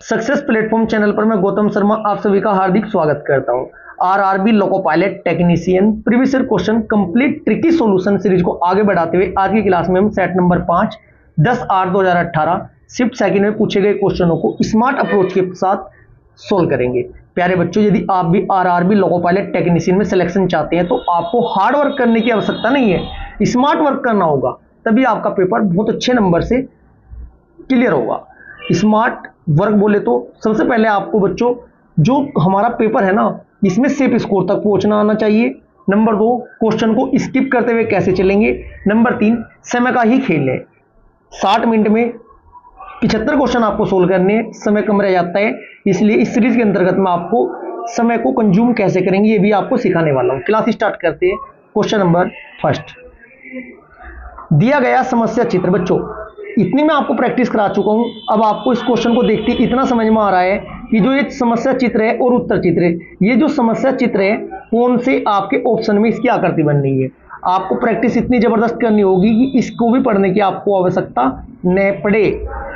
Success platform channel पर मैं गौतम शर्मा आप सभी का हार्दिक स्वागत करता हूं। आरआरबी लोको pilot technician previous year question complete tricky solution series को आगे बढ़ाते हुए आज की क्लास में हम सेट नंबर 5 10/8/2018 शिफ्ट सेकंड में पूछे गए क्वेश्चनों को स्मार्ट अप्रोच के साथ सोल्व करेंगे। प्यारे बच्चों, यदि आप भी आरआरबी लोको पायलट टेक्नीशियन में सिलेक्शन चाहते हैं तो आपको हार्ड वर्क करने की आवश्यकता नहीं है, स्मार्ट वर्क करना होगा, तभी आपका पेपर बहुत अच्छे नंबर से क्लियर होगा। स्मार्ट वर्क बोले तो सबसे पहले आपको बच्चों जो हमारा पेपर है ना, इसमें सेफ स्कोर तक पहुंचना आना चाहिए। नंबर 2, क्वेश्चन को स्किप करते हुए कैसे चलेंगे। नंबर 3, समय का ही खेल है। 60 मिनट में 75 क्वेश्चन आपको सोल्व करने हैं, समय कम रह जाता है, इसलिए इस सीरीज के अंतर्गत मैं आपको समय को कंज्यूम कैसे करेंगे ये भी आपको सिखाने वाला हूं। क्लास स्टार्ट करते हैं। क्वेश्चन नंबर फर्स्ट, दिया गया समस्या चित्र। बच्चों इतनी मैं आपको प्रैक्टिस करा चुका हूं, अब आपको इस क्वेश्चन को देखते इतना समझ में आ रहा है कि जो ये समस्या चित्र है और उत्तर चित्र है, ये जो समस्या चित्र है कौन से आपके ऑप्शन में इसकी आकृति बन रही है। आपको प्रैक्टिस इतनी जबरदस्त करनी होगी कि इसको भी पढ़ने की आपको आवश्यकता न पड़े।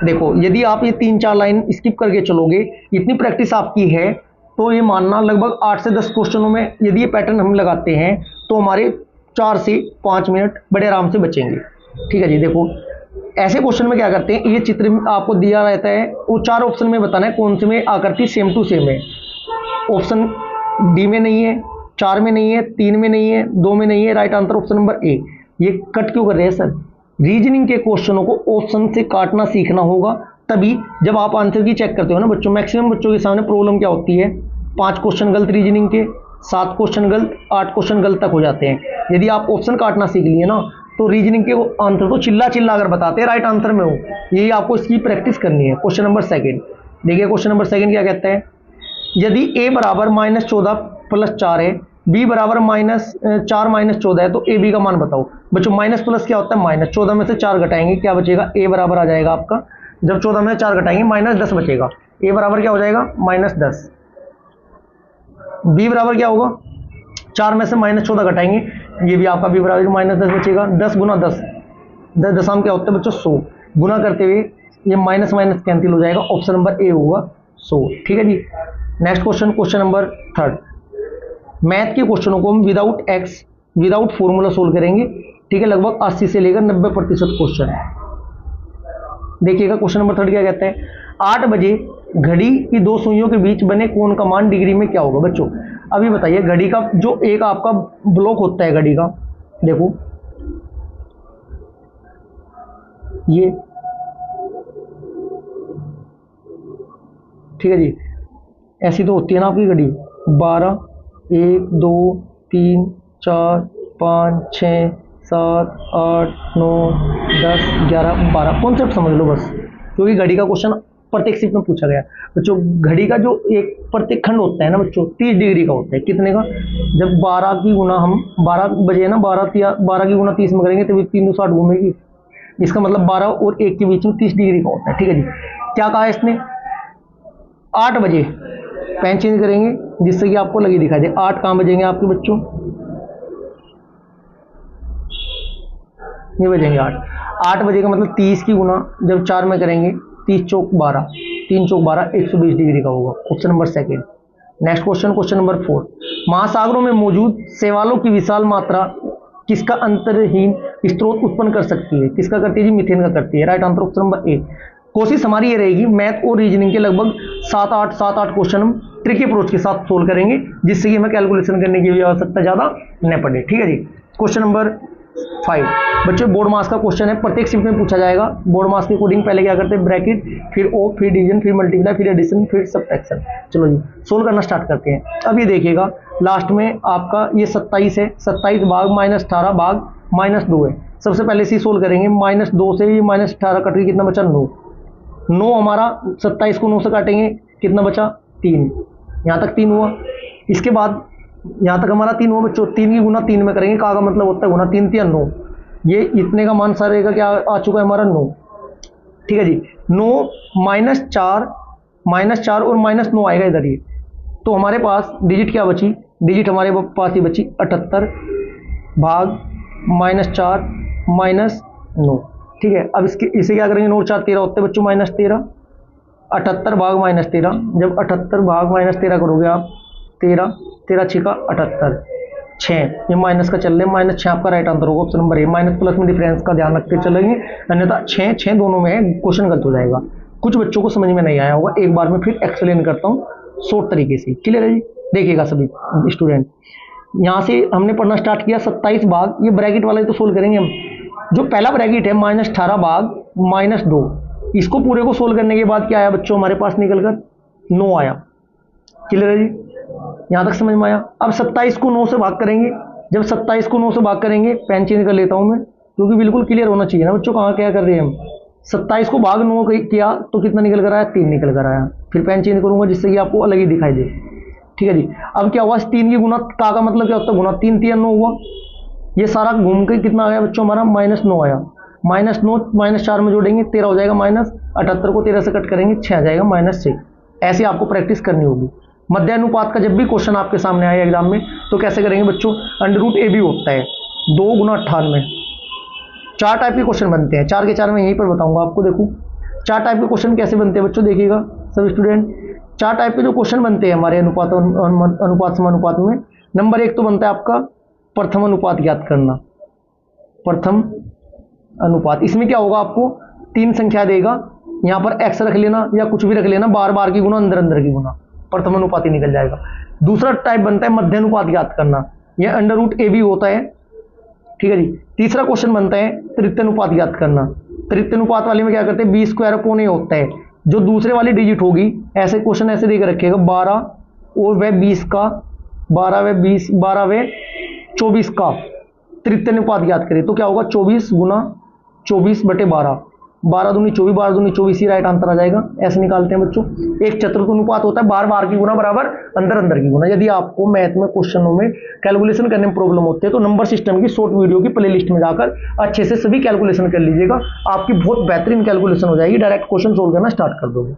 देखो यदि आप ये 3-4 लाइन स्किप करके चलोगे, इतनी प्रैक्टिस आपकी है तो ये मानना लगभग 8 से 10 क्वेश्चनों में यदि ये पैटर्न हम लगाते हैं तो हमारे 4 से 5 मिनट बड़े आराम से बचेंगे। ठीक है जी। देखो ऐसे क्वेश्चन में क्या करते हैं, ये चित्र आपको दिया रहता है, वो 4 ऑप्शन में बताना है कौन से में आकृति सेम टू सेम है। ऑप्शन डी में नहीं है, 4 में नहीं है, 3 में नहीं है, 2 में नहीं है, राइट आंसर ऑप्शन नंबर ए। ये कट क्यों कर रहे हैं सर? रीजनिंग के क्वेश्चनों को ऑप्शन से काटना सीखना होगा, तभी जब आप आंसर की चेक करते हो ना बच्चों, मैक्सिमम बच्चों के सामने प्रॉब्लम क्या होती है, 5 क्वेश्चन गलत रीजनिंग के, 7 क्वेश्चन गलत, 8 क्वेश्चन गलत तक हो जाते हैं। यदि आप ऑप्शन काटना सीख लिए ना तो रीजनिंग के आंसर तो चिल्ला चिल्ला अगर बताते हैं राइट आंसर में हो, यही आपको इसकी प्रैक्टिस करनी है। क्वेश्चन नंबर सेकंड देखिए, क्वेश्चन नंबर सेकंड क्या कहता है, यदि a बराबर -14 + 4 है, b बराबर -4 - 14 है तो a b का मान बताओ। बच्चों माइनस प्लस क्या होता है, माइनस, 14 में से 4 घटाएंगे क्या बचेगा, a बराबर आ जाएगा आपका, जब 14 में से 4 घटाएंगे -10 बचेगा, a बराबर क्या हो जाएगा -10। b बराबर क्या होगा, 4 में से -14 घटाएंगे, ये भी आपका b बराबर -10 बचेगा। 10 × 10, 10 दशम क्या होता है बच्चों 100, गुना करते हुए ये माइनस माइनस कैंसिल हो जाएगा, ऑप्शन नंबर ए होगा 100। ठीक है जी। Next question, question number third, math के क्वेश्चनों को हम without X without formula solve करेंगे। ठीक है, लगभग 80 से लेकर 90% क्वेश्चन है। देखिएगा क्वेश्चन नंबर थर्ड क्या कहता है, 8 बजे घड़ी की 2 सुइयों के बीच बने कोण का मान डिग्री में क्या होगा। बच्चों अभी बताइए, घड़ी का जो एक आपका ब्लॉक होता है घड़ी का, देखो ये, ठीक है जी, ऐसी तो होती है ना आपकी घड़ी, 12, 1 2 3 4 5 6 7 8 9 10 11 12, कॉन्सेप्ट समझ लो बस, क्योंकि घड़ी का क्वेश्चन प्रत्येक शिफ्ट में पूछा गया। बच्चों घड़ी का जो एक प्रत्येक खंड होता है ना बच्चों 30 डिग्री का होता है। कितने का, जब 12 की गुना हम 12 बजे ना 12 की गुना 30 में करेंगे तो 360 घूमेगी, इसका मतलब 12 और 1 के बीच में 30 डिग्री का होता है। ठीक है जी। क्या कहा इसने, 8 बजे पेन चेंज करेंगे जिससे कि आपको लगी दिखाई दे, 8 कहाँ बजेंगे आपके बच्चों, ये बजेंगे 8 बजे का मतलब 30 की गुना जब 4 में करेंगे, 30 चौक 12, 3 चौक 12, 120 डिग्री का होगा, option number second. Next question, question number 4, महासागरों में मौजूद शैवालों की विशाल मात्रा किसका अंतरहीन स्रोत उत्पन्न कर सकती है, किसका करती है जी, मीथेन का करती है, राइट आंसर ऑप्शन नंबर ए। कोशिश हमारी ये रहेगी मैथ और रीजनिंग के लगभग 7-8 क्वेश्चन हम ट्रिकी अप्रोच के साथ सोल्व करेंगे, जिससे कि हमें कैलकुलेशन करने की भी आवश्यकता ज़्यादा न पड़े। ठीक है जी। क्वेश्चन नंबर 5 बच्चों बोर्ड मास का क्वेश्चन है, प्रत्येक शिफ्ट में पूछा जाएगा। बोर्ड मास के अकॉर्डिंग पहले क्या करते हैं, ब्रैकेट, फिर ओ, फिर डिवीजन, फिर मल्टीप्लाई, फिर एडिशन, फिर सब्ट्रैक्शन। चलो जी सोल्व करना स्टार्ट करते हैं। अब ये देखिएगा लास्ट में आपका ये 27 है, 27 भाग -18 भाग -2 है। सबसे पहले इसी सोल्व करेंगे, -2 से ये -18 कट के कितना बचा, 9 हमारा, 27 को 9 से काटेंगे कितना बचा, 3, यहाँ तक 3 हुआ। इसके बाद यहाँ तक हमारा 3 हुआ बच्चों, 3 की गुना 3 में करेंगे, का मतलब होता है गुना, 3 3 9, ये इतने का मान सारे का क्या आ चुका है हमारा 9। ठीक है जी। 9 -4 और -9 आएगा इधर ये, तो हमारे पास डिजिट क्या बची, डिजिट हमारे पास ही बची 78 भाग -4 -9। ठीक है, अब इसे क्या करेंगे, 9 4 13 होते हैं बच्चों, -13, 78 भाग -13, जब 78 भाग -13 करोगे आप 13, 13 छिका 78, 6 ये माइनस का चल रहे, -6 आपका राइट आंसर होगा ऑप्शन नंबर ए। माइनस प्लस में डिफरेंस का ध्यान रखते चलेंगे, अन्यथा 6 6 दोनों में है, क्वेश्चन गलत हो जाएगा। कुछ बच्चों को समझ में नहीं आया होगा, एक बार मैं फिर एक्सप्लेन करता हूँ शॉर्ट तरीके से, क्लियर है जी। देखिएगा सभी स्टूडेंट, यहाँ से हमने पढ़ना स्टार्ट किया 27 भाग, ये ब्रैकेट वाला ही तो सोल्व करेंगे हम। जो पहला ब्रैकेट है -18 भाग -2, इसको पूरे को सोल्व करने के बाद क्या आया बच्चों हमारे पास निकल कर 9 आया, क्लियर है जी। यहां तक समझ में आया। अब 27 को 9 से भाग करेंगे, जब 27 को 9 से भाग करेंगे, पेन चेंज कर लेता हूं मैं क्योंकि बिल्कुल क्लियर होना चाहिए ना बच्चों, कहाँ क्या कर रहे हैं हम। 27 को भाग 9 किया तो कितना निकल कर आया, 3 निकल कर आया। फिर पेन चेंज करूंगा जिससे कि आपको अलग ही दिखाई दे, ठीक है जी। अब क्या हुआ, 3 की गुना का मतलब क्या होता है, गुना 3 3 9 हुआ, ये सारा घूम के कितना आ गया बच्चों हमारा -9 आया। -9 -4 में जोड़ेंगे 13 हो जाएगा, -78 को 13 से कट करेंगे 6 आ जाएगा -6। ऐसे आपको प्रैक्टिस करनी होगी। मध्य अनुपात का जब भी क्वेश्चन आपके सामने आए एग्जाम में तो कैसे करेंगे बच्चों, √AB होता है 2 × 98। 4 टाइप के क्वेश्चन बनते हैं, 4 के 4 मैं यहीं पर बताऊंगा आपको। देखो 4 टाइप के क्वेश्चन कैसे बनते हैं बच्चों, देखिएगा सब स्टूडेंट। 4 टाइप के जो क्वेश्चन बनते हैं हमारे अनुपात समानुपात में, नंबर 1 तो बनता है आपका प्रथम अनुपात ज्ञात करना। प्रथम अनुपात, इसमें क्या होगा, आपको 3 संख्या देगा, यहाँ पर x रख लेना या कुछ भी रख लेना, बार बार की गुना अंदर अंदर की गुना, प्रथम अनुपात ही निकल जाएगा। दूसरा टाइप बनता है मध्य अनुपात ज्ञात करना, यह √AB होता है, ठीक है जी। तीसरा क्वेश्चन बनता है तृतीय अनुपात ज्ञात करना। तृतीय अनुपात वाले में क्या करते हैं, B² होता है, जो दूसरे वाली डिजिट होगी, ऐसे क्वेश्चन ऐसे देकर रखेगा 12 और वह 20 का, 12 व 20, 12 व 24 का तृतीय अनुपात ज्ञात करें तो क्या होगा, 24 गुना 24/12, 12 दूनी 24, 12 दूनी 24 ही राइट आंसर आ जाएगा। ऐसे निकालते हैं बच्चों। एक चतुर्थ अनुपात होता है, बार बार की गुना बराबर अंदर अंदर की गुना। यदि आपको मैथ में क्वेश्चनों में कैलकुलेशन करने में प्रॉब्लम होती है तो नंबर सिस्टम की शॉर्ट वीडियो की प्लेलिस्ट में जाकर अच्छे से सभी कैलकुलेशन कर लीजिएगा, आपकी बहुत बेहतरीन कैलकुलेशन हो जाएगी, डायरेक्ट क्वेश्चन सोल्व करना स्टार्ट कर दोगे।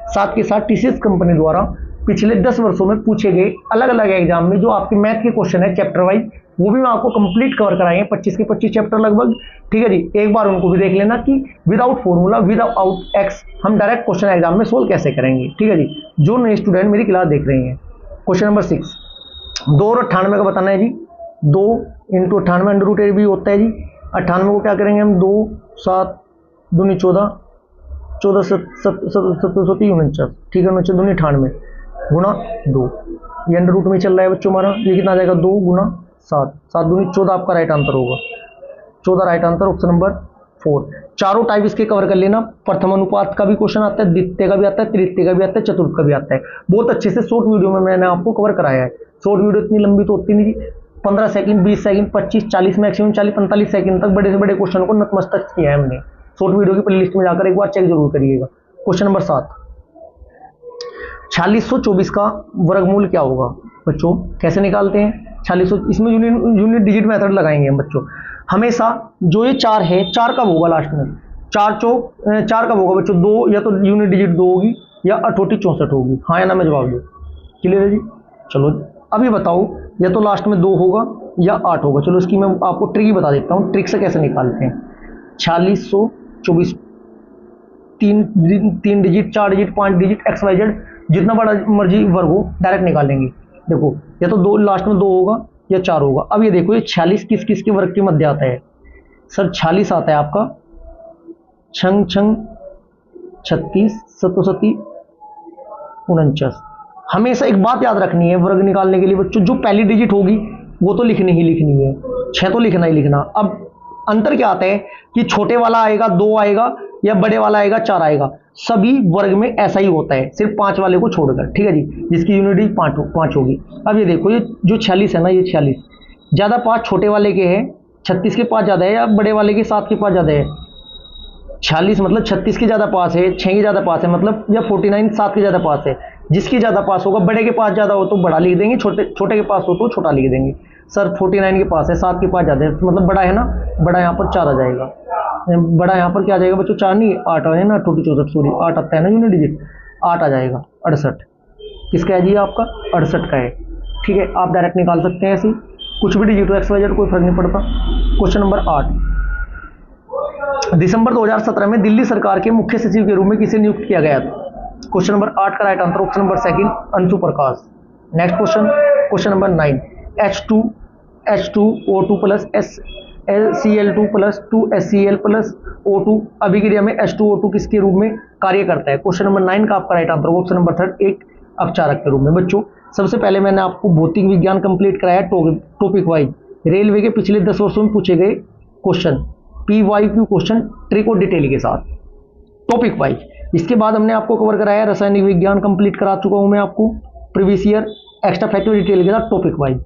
साथ के साथ TCS कंपनी द्वारा पिछले 10 वर्षों में पूछे गए अलग अलग एग्जाम में जो आपके मैथ के क्वेश्चन है चैप्टर वाइज, वो भी मैं आपको कंप्लीट कवर कराएंगे, 25 के 25 चैप्टर लगभग, ठीक है जी। एक बार उनको भी देख लेना कि विदाउट फॉर्मूला विदाउट एक्स हम डायरेक्ट क्वेश्चन एग्जाम में सोल्व कैसे करेंगे, ठीक है जी। जो नए स्टूडेंट मेरी क्लास देख रहे हैं, क्वेश्चन नंबर 6 2 और 98 का बताना है जी। 2 × 98 √AB होता है जी। 98 को क्या करेंगे हम, 2 7 दूनी 14, 14 7 ठीक है, 49 दूनी 98 गुना 2, ये अंडर रूट में चल रहा है बच्चों हमारा, ये कितना आ जाएगा 2 गुना 7, 7 दूनी 14 आपका राइट आंसर होगा, 14 राइट आंसर ऑप्शन नंबर 4। चारों टाइप इसके कवर कर लेना। प्रथम अनुपात का भी क्वेश्चन आता है, द्वितीय का भी आता है, तृतीय का भी आता है, चतुर्थ का भी आता है। बहुत अच्छे से शॉर्ट वीडियो में मैंने आपको कवर कराया है। शॉर्ट वीडियो इतनी लंबी तो होती नहीं, 15 सेकंड 20 सेकंड 25 40 मैक्सिमम 40-45 सेकंड तक बड़े से बड़े क्वेश्चन को नतमस्तक किया है हमने। शॉर्ट वीडियो की प्लेलिस्ट में जाकर एक बार चेक जरूर करिएगा। क्वेश्चन नंबर 7 4624 का वर्गमूल क्या होगा बच्चों, कैसे निकालते हैं 4600, इसमें यूनिट डिजिट मेथड लगाएंगे हम बच्चों। हमेशा जो ये 4 है, 4 कब होगा लास्ट में, 4 कब होगा बच्चों, 2 या तो यूनिट डिजिट 2 होगी या 8 64 होगी, हाँ या ना में जवाब दो, क्लियर है जी। चलो अभी बताओ, या तो लास्ट में 2 होगा या 8 होगा। चलो इसकी मैं आपको ट्रिक ही बता देता हूँ, ट्रिक से कैसे निकालते हैं। 4624 तीन डिजिट 4 डिजिट 5 डिजिट XYZ जितना बड़ा मर्जी वर्ग हो डायरेक्ट निकालेंगे। देखो या तो 2 लास्ट में 2 होगा या 4 होगा। अब ये देखो ये 46 किस किस के वर्ग के मध्य आता है सर, 46 आता है आपका छंग छंग 36 सतोसती 49। हमेशा एक बात याद रखनी है वर्ग निकालने के लिए बच्चों, जो पहली डिजिट होगी वो तो लिखनी ही लिखनी है, 6 तो लिखना ही लिखना। अब अंतर क्या आता है कि छोटे वाला आएगा 2 आएगा या बड़े वाला आएगा 4 आएगा, सभी वर्ग में ऐसा ही होता है, सिर्फ 5 वाले को छोड़कर, ठीक है जी, जिसकी यूनिट 5 होगी। अब ये देखो ये जो 46 है ना, ये 46 ज़्यादा 5 छोटे वाले के हैं, 36 के 5 ज़्यादा है या बड़े वाले के 7 के 5 ज़्यादा है। 46 मतलब 36 के ज़्यादा पास है, 6 के ज़्यादा पास है, मतलब या 49 7 के ज़्यादा पास है। जिसकी ज़्यादा पास होगा, बड़े के पास ज़्यादा हो तो बड़ा लिख देंगे, छोटे के पास हो तो छोटा लिख देंगे। सर 49 के पास है, 7 के पास ज़्यादा है, मतलब बड़ा है ना, बड़ा यहाँ पर 4 आ जाएगा। बड़ा यहाँ पर क्या आ जाएगा बच्चों, 4 नहीं 8 है ना, 8 64 सॉरी 8 आता है ना यूनिट डिजिट, 8 आ जाएगा 68। किसका है जी, आपका 68 का है, ठीक है। आप डायरेक्ट निकाल सकते हैं ऐसे, कुछ भी डिजिट हो XYZ कोई फर्क नहीं पड़ता। क्वेश्चन नंबर 8 दिसंबर 2017 में दिल्ली सरकार के मुख्य सचिव के रूप में किसे नियुक्त किया गया था। क्वेश्चन नंबर 8 का right answer option number second Anshu Prakash. Next question, question number 9, H2O2 plus Cl2 plus 2HCl plus O2 अभिक्रिया में H2O2 किसके रूप में कार्य करता है? क्वेश्चन नंबर 9 का आपका right answer option number third एक अपचारक के रूप में। बच्चों सबसे पहले मैंने आपको भौतिक विज्ञान कंप्लीट कराया टॉपिक वाइज, रेलवे के पिछले 10 वर्षों में पूछे गए क्वेश्चन, PYQ क्वेश्चन ट्रिक और डिटेल के साथ टॉपिक वाइज। इसके बाद हमने आपको कवर कराया रासायनिक विज्ञान कंप्लीट करा चुका हूं मैं आपको previous year extra factor detail के साथ टॉपिक वाइज,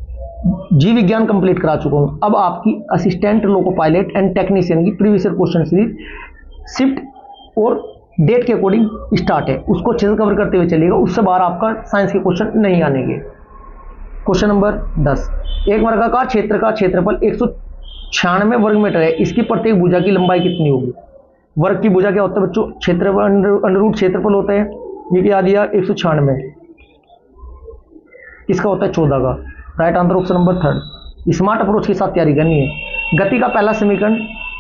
जीव विज्ञान कंप्लीट करा चुका हूं। अब आपकी assistant loco pilot and technician की previous year question series shift और डेट के अकॉर्डिंग स्टार्ट है, उसको अच्छे से कवर करते हुए चलिएगा, उससे बाहर आपका साइंस के क्वेश्चन नहीं आनेंगे। क्वेश्चन नंबर 10, एक वर्गाकार क्षेत्र का क्षेत्रफल 196 वर्ग मीटर है, इसकी प्रत्येक भुजा की लंबाई कितनी होगी? वर्ग की भुजा क्या होता है बच्चों? क्षेत्रफल अंडर रूट क्षेत्रफल होता है, ये क्या दिया 196, किसका होता है 14 का। Right answer option number third. Smart approach के साथ तैयारी करनी है। गति का पहला समीकरण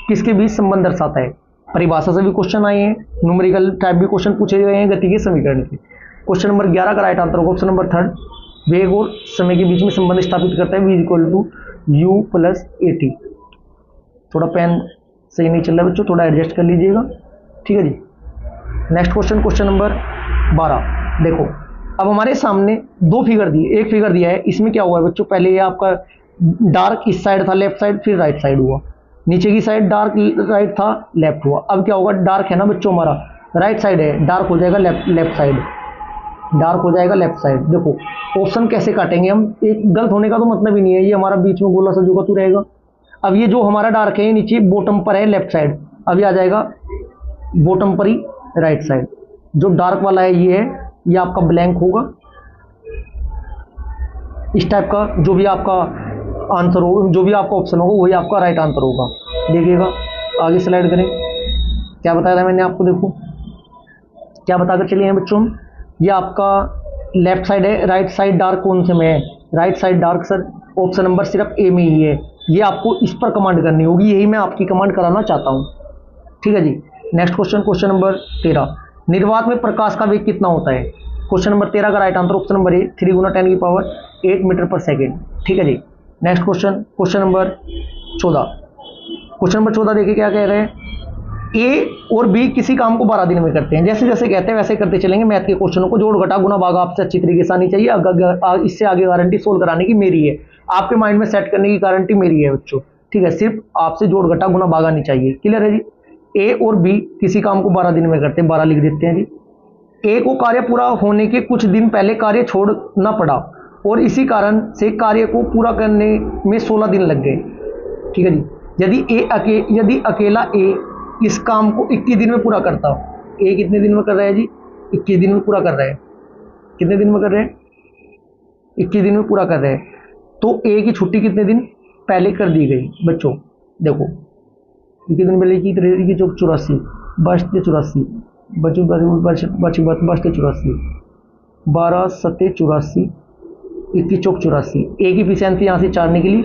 किसके बीच संबंध दर्शाता है? परिभाषा से भी क्वेश्चन आए हैं, न्यूमेरिकल टाइप भी क्वेश्चन पूछे गए हैं गति के समीकरण के। क्वेश्चन नंबर 11 का right answer option number third, वेग और समय के बीच में संबंध स्थापित करता है, v equal to u plus at। थोड़ा पेन सही नहीं चल रहा बच्चों, थोड़ा एडजस्ट कर लीजिएगा, ठीक है जी। Next question, question number 12। देखो अब हमारे सामने दो फिगर दिए, एक फिगर दिया है, इसमें क्या हुआ है बच्चों? पहले ये आपका डार्क इस साइड था लेफ्ट साइड, फिर राइट साइड हुआ, नीचे की साइड डार्क राइट था लेफ्ट हुआ। अब क्या होगा? डार्क है ना बच्चों हमारा राइट साइड है, डार्क हो जाएगा लेफ्ट साइड, डार्क हो जाएगा लेफ्ट साइड। देखो ऑप्शन कैसे काटेंगे हम, एक गलत होने का तो मतलब ही नहीं है, ये हमारा बीच में गोला सा जो का तू रहेगा। अब ये जो हमारा डार्क है नीचे बॉटम पर है लेफ्ट साइड, अब ये आ जाएगा बॉटम पर ही राइट साइड। जो डार्क वाला है ये आपका ब्लैंक होगा, इस टाइप का जो भी आपका आंसर हो, जो भी आपका ऑप्शन होगा वही आपका राइट आंसर होगा। देखिएगा आगे स्लाइड करें, क्या बताया था मैंने आपको, देखो क्या बताकर चलिए हैं बच्चों। ये आपका लेफ्ट साइड है, राइट साइड डार्क कौन से में है? Right side dark sir option number सिर्फ ए में ही है, ये आपको इस पर कमांड करनी होगी, यही मैं आपकी कमांड कराना चाहता हूँ, ठीक है जी। नेक्स्ट क्वेश्चन, क्वेश्चन नंबर 13, निर्वात में प्रकाश का वेग कितना होता है? क्वेश्चन नंबर 13 का right answer option number A 3 गुना 10 की पावर 8 मीटर पर सेकेंड, ठीक है जी। Next question, question number 14। Question number 14 देखिए क्या कह रहे हैं, ए और बी किसी काम को 12 दिन में करते हैं, जैसे जैसे कहते हैं वैसे करते चलेंगे। मैथ के क्वेश्चनों को जोड़ घटा गुना भाग आपसे अच्छी तरीके से आनी चाहिए, इससे आगे गारंटी सोल्व कराने की मेरी है, आपके माइंड में सेट करने की गारंटी मेरी है बच्चों, ठीक है। सिर्फ आपसे जोड़ घटा गुना भाग आनी चाहिए, क्लियर है जी। ए और बी किसी काम को 12 दिन में करते हैं, 12 लिख देते हैं जी। ए को कार्य पूरा होने के कुछ दिन पहले कार्य छोड़ना पड़ा और इसी कारण से कार्य को पूरा करने में 16 दिन लग गए, ठीक है जी। यदि अकेला ए इस काम को 21 दिन में पूरा करता हो, ए कितने दिन में कर रहा है जी? 21 दिन में पूरा कर रहा है। कितने दिन में कर रहे हैं? 21 दिन में पूरा कर रहे हैं। तो ए की छुट्टी कितने दिन पहले कर दी गई बच्चों? देखो 21 दिन पहले की 84 बचते 84 बचे 84 12 7 84 21 चौक 84। ए की इफिशिएंसी यहाँ से 4 निकली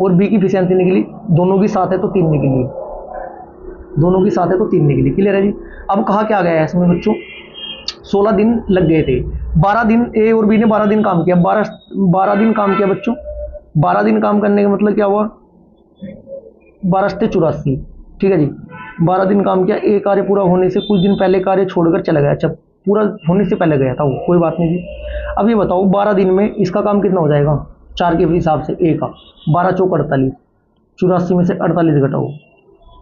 और बी की इफिशिएंसी निकली, दोनों की साथ है तो 3 निकली, दोनों की साथ है तो 3 निकली, क्लियर है जी। अब कहा क्या गया है इसमें बच्चों? 16 दिन लग गए थे, 12 दिन ए और बी ने 12 दिन काम किया, 12 दिन काम किया बच्चों। 12 दिन काम करने का मतलब क्या हुआ? 12 से 84, ठीक है जी। 12 दिन काम किया, ए कार्य पूरा होने से कुछ दिन पहले कार्य छोड़कर चला गया, अच्छा पूरा होने से पहले गया था वो, कोई बात नहीं जी। अब ये बताओ 12 दिन में इसका काम कितना हो जाएगा? 4 के हिसाब से ए का 12 चौक 48, 84 में से 48 घटाओ,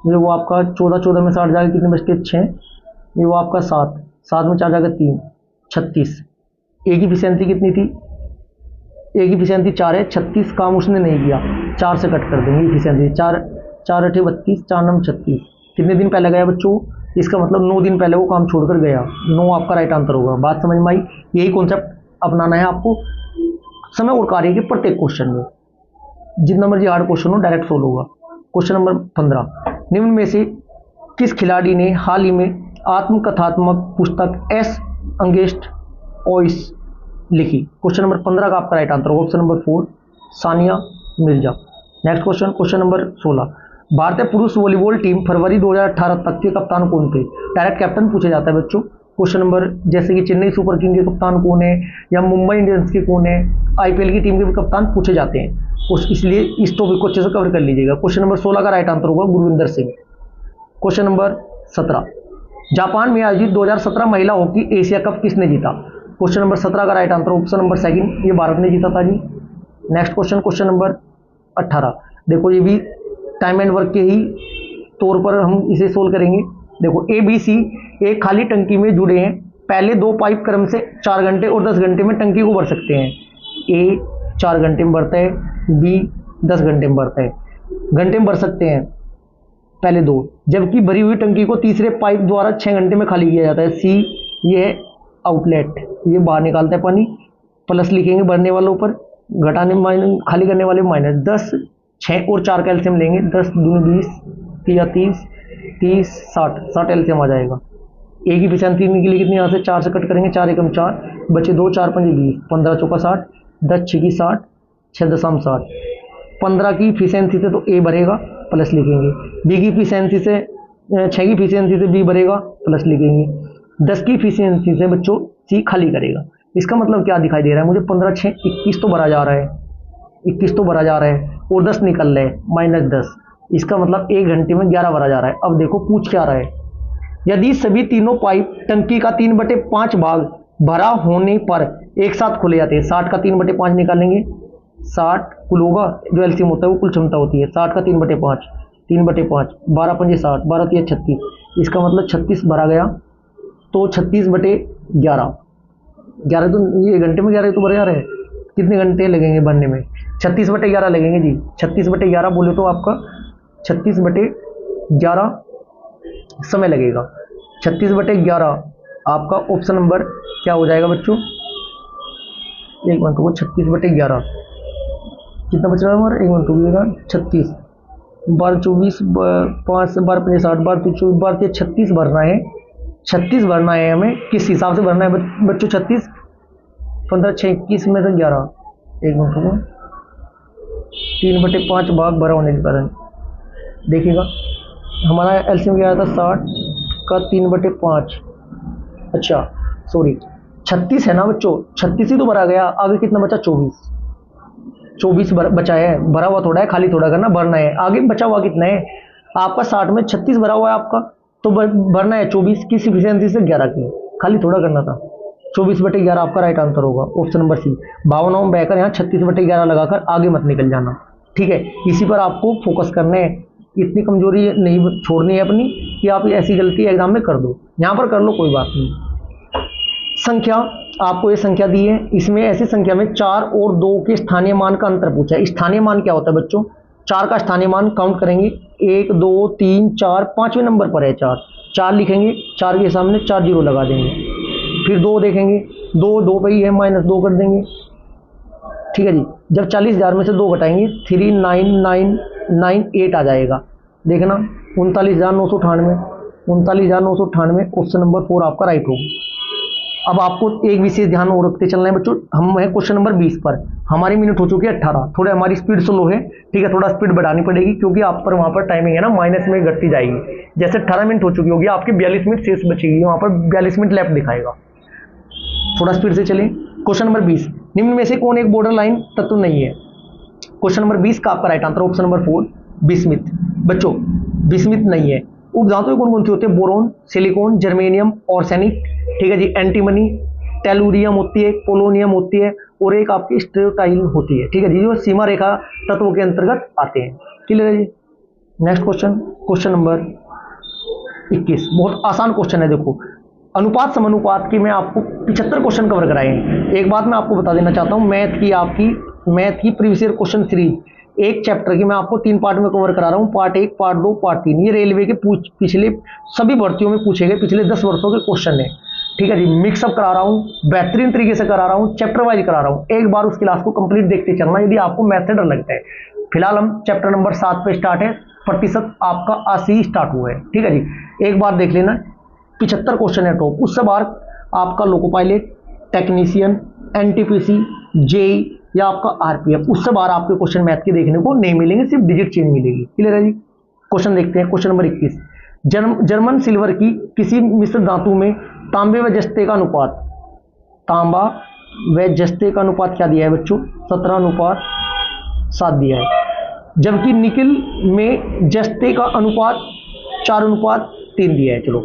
ये वो आपका 14 में 60 जाएगा, कितने बचते 6, ये वो आपका 7 में 4 जाएगा 3, 36। ए की इफिशिएंसी कितनी थी? ए की इफिशिएंसी 4 है, 36 काम उसने नहीं किया, 4 से कट कर देंगे इफिशिएंसी, 4 8 32, 4 9 36, कितने दिन पहले गया बच्चों? इसका मतलब 9 दिन पहले वो काम छोड़कर गया, 9 आपका राइट आंसर होगा। बात समझ में आई? यही कॉन्सेप्ट अपनाना है आपको समय और कार्य के प्रत्येक क्वेश्चन में, जितना मर्जी हार्ड क्वेश्चन हो डायरेक्ट सोल्व होगा। क्वेश्चन नंबर 15, निम्न में से किस खिलाड़ी ने हाल ही में आत्मकथात्मक पुस्तक एस अंगेस्ट ओइस लिखी? क्वेश्चन नंबर 15 का आपका राइट आंसर होगा option number 4 Sania Mirza. Next question, question number 16, भारतीय पुरुष वॉलीबॉल टीम फरवरी 2018 तक के कप्तान कौन थे? डायरेक्ट कैप्टन पूछा जाता है बच्चों, क्वेश्चन नंबर जैसे कि चेन्नई सुपर किंग के कप्तान कौन है या मुंबई इंडियंस के कौन है, आईपीएल की टीम के भी कप्तान पूछे जाते हैं, इसलिए इस टॉपिक को अच्छे से कवर कर लीजिएगा। क्वेश्चन नंबर 16 का राइट आंसर होगा Gurvinder Singh. Question number 17, Japan में आयोजित 2017 महिला हॉकी एशिया कप किसने जीता? क्वेश्चन नंबर 17 का right answer option number second, ये भारत ने जीता था जी। नेक्स्ट क्वेश्चन, क्वेश्चन नंबर 18, देखो ये भी टाइम एंड वर्क के ही तौर पर हम इसे सोल्व करेंगे। देखो ए बी सी एक खाली टंकी में जुड़े हैं, पहले दो पाइप क्रम से 4 घंटे और 10 घंटे में टंकी को भर सकते हैं। ए 4 घंटे में भरता है, बी 10 घंटे में भरता है, घंटे में भर सकते हैं पहले दो, जबकि भरी हुई टंकी को तीसरे पाइप द्वारा 6 घंटे में खाली किया जाता है। सी ये है आउटलेट, ये बाहर निकालता है पानी, प्लस लिखेंगे भरने वालों पर, घटाने माइनस खाली करने वाले माइनस। 10 6 और 4 कैल्शियम लेंगे, 10 दूनी 20, 30 30 60 एल्शियम आ जाएगा। ए की इफिशिएंसी निकली कितनी, यहाँ से 4 से कट करेंगे, 4 एकम 4 बचे 2, 4 5 20, 15 चौका 60, 10 6 की 60, 6.60। 15 की इफिशिएंसी से तो ए भरेगा, प्लस लिखेंगे। बी की इफिशिएंसी से 6 की इफिशिएंसी से बी भरेगा, प्लस लिखेंगे। 10 की इफिशिएंसी से बच्चों सी खाली करेगा। इसका मतलब क्या दिखाई दे रहा है मुझे, 15 6 21 तो भरा जा रहा है, 21 तो भरा जा रहा है और 10 निकल रहे हैं माइनस 10, इसका मतलब 1 घंटे में 11 भरा जा रहा है। अब देखो पूछ क्या रहा है, यदि सभी तीनों पाइप टंकी का 3/5 भाग भरा होने पर एक साथ खुले जाते हैं, 60 का 3/5 निकालेंगे, 60 कुल होगा, जो एलसीएम होता है वो कुल क्षमता होती है, 60 का 3/5, 3/5, 12 पंजे 60, 12 3 36, इसका मतलब 36 भरा गया, तो 36/11, 11 तो ये घंटे में 11 तो भरे जा रहे हैं, कितने घंटे लगेंगे भरने में, 36/11 लगेंगे जी। 36/11 बोले तो आपका 36/11 समय लगेगा। 36/11 आपका ऑप्शन नंबर क्या हो जाएगा बच्चों, एक मिनट को 36/11 कितना बच रहा है हमारा, एक मिनट रुकिएगा, 36 12 24 5 12 5 60 12 24 12 36 भरना है, 36 भरना है हमें, किस हिसाब से भरना है बच्चों, 36 15 6 21 में से 11, एक मिनट को 3/5 भाग भरा होने के कारण देखिएगा हमारा एलसीएम क्या आया था, 60 का 3/5, अच्छा सॉरी 36 है ना बच्चों, 36 ही तो भरा गया, आगे कितना बचा 24 बचा है, भरा हुआ थोड़ा है, खाली थोड़ा करना, भरना है, आगे बचा हुआ कितना है आपका, 60 में 36 भरा हुआ है आपका, तो भरना है 24 की इफिशिएंसी से 11 की, खाली थोड़ा करना था। 24/11 आपका राइट आंसर होगा, ऑप्शन नंबर सी। भावनाओं में बहकर यहाँ 36/11 लगाकर आगे मत निकल जाना, ठीक है, इसी पर आपको फोकस करना है, इतनी कमजोरी नहीं छोड़नी है अपनी कि आप ऐसी गलती एग्जाम में कर दो, यहाँ पर कर लो कोई बात नहीं। संख्या, आपको ये संख्या दी है, इसमें ऐसी संख्या में 4 और 2 के स्थानीय मान का अंतर पूछा है। स्थानीय मान क्या होता है बच्चों, 4 का स्थानीय मान काउंट करेंगे, 1 2 3 4, 5वें नंबर पर है 4 लिखेंगे, 4 के सामने 4 जीरो लगा देंगे, फिर 2 देखेंगे, 2 पे ही है, -2 कर देंगे, ठीक है जी। जब 40,000 में से 2 घटाएंगे 39998 आ जाएगा, देखना 39,998, 39,998, ऑप्शन नंबर 4 आपका राइट होगा। अब आपको एक विशेष ध्यान और रखते चलना है बच्चों, हम है क्वेश्चन नंबर 20 पर, हमारी मिनट हो चुकी है 18, थोड़े हमारी स्पीड स्लो है, ठीक है, थोड़ा स्पीड बढ़ानी पड़ेगी क्योंकि आप पर वहाँ पर टाइमिंग है ना माइनस में घटती जाएगी, जैसे 18 मिनट हो चुकी होगी आपकी 42 मिनट शेष बचेगी, वहाँ पर 42 मिनट लेफ्ट दिखाएगा, थोड़ा स्पीड से चलें। क्वेश्चन नंबर 20, निम्न में से कौन एक बॉर्डर लाइन तत्व नहीं है? क्वेश्चन नंबर 20 का आपका right answer option number 4 bismuth. बच्चों बिस्मिथ नहीं है। उपधातुएं कौन कौन सी होती है? बोरोन, सिलिकॉन, जर्मेनियम, ऑर्सेनिक, ठीक है जी, एंटीमनी, टेलुरियम होती है, पोलोनियम होती है और एक आपकी स्टेरोटाइल होती है, ठीक है जी, जो सीमा रेखा तत्वों के अंतर्गत आते हैं। क्लियर है जी। नेक्स्ट क्वेश्चन, क्वेश्चन नंबर 21, बहुत आसान क्वेश्चन है। देखो अनुपात समानुपात की मैं आपको 75 क्वेश्चन कवर कराए हैं। एक बात मैं आपको बता देना चाहता हूँ, मैथ की प्रीवियस ईयर क्वेश्चन सीरीज एक चैप्टर की मैं आपको 3 पार्ट में कवर करा रहा हूँ, पार्ट 1, पार्ट 2, पार्ट 3। ये रेलवे के पिछले सभी भर्तियों में पूछे गए पिछले 10 वर्षों के क्वेश्चन है, ठीक है जी। मिक्सअप करा रहा हूँ, बेहतरीन तरीके से करा रहा हूँ, चैप्टर वाइज करा रहा हूँ। एक बार उस क्लास को कंप्लीट देखते चलना यदि आपको मैथ से डर लगता है। फिलहाल हम चैप्टर नंबर 7 पे स्टार्ट है, प्रतिशत आपका 80 स्टार्ट हुआ है, ठीक है जी। एक बार देख लेना, 75 क्वेश्चन है टॉप। उससे बाहर आपका loco pilot, technician, NTPC, JE या आपका आरपीएफ, उससे बाहर आपके क्वेश्चन मैथ के देखने को नहीं मिलेंगे, सिर्फ डिजिट चेंज मिलेगी। क्लियर है जी। क्वेश्चन देखते हैं, क्वेश्चन नंबर 21, जर्मन सिल्वर की किसी मिश्र धातु में तांबे व जस्ते का अनुपात, तांबा व जस्ते का अनुपात क्या दिया है बच्चों? 17:7 दिया है। जबकि निकिल में जस्ते का अनुपात 4:3 दिया है। चलो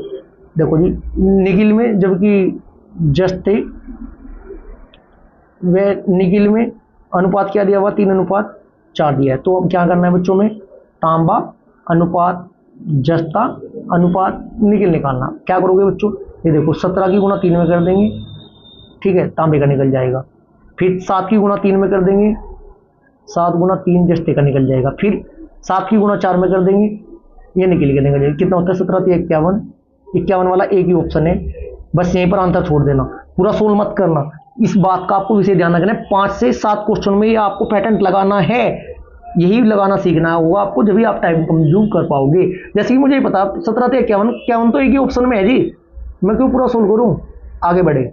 देखो जी, निकिल में, जबकि जस्ते व निकिल में अनुपात क्या दिया हुआ? 3:4 दिया है। तो अब क्या करना है बच्चों में? तांबा अनुपात जस्ता अनुपात निकिल निकालना। क्या करोगे बच्चों? ये देखो 17 की गुणा 3 में कर देंगे, ठीक है, तांबे का निकल जाएगा। फिर 7 की गुणा 3 में कर देंगे, 7 गुणा 3 जस्ते का निकल जाएगा। फिर 7 की गुणा 4 में कर देंगे, ये निकल के निकल जाएगा। कितना होता है? 17 तो 51, 51 वाला एक ही ऑप्शन है। बस यहीं पर आंसर छोड़ देना, पूरा सोल्व मत करना। इस बात का आपको विषय ध्यान रखना है, 5 से 7 क्वेश्चन में ये आपको पैटर्न लगाना है, यही लगाना सीखना होगा आपको, जब भी आप टाइम कंज्यूम कर पाओगे। जैसे कि मुझे पता 17 से 51, 51 तो एक ही ऑप्शन में है जी, मैं क्यों पूरा सोल्व करूं? आगे बढ़े।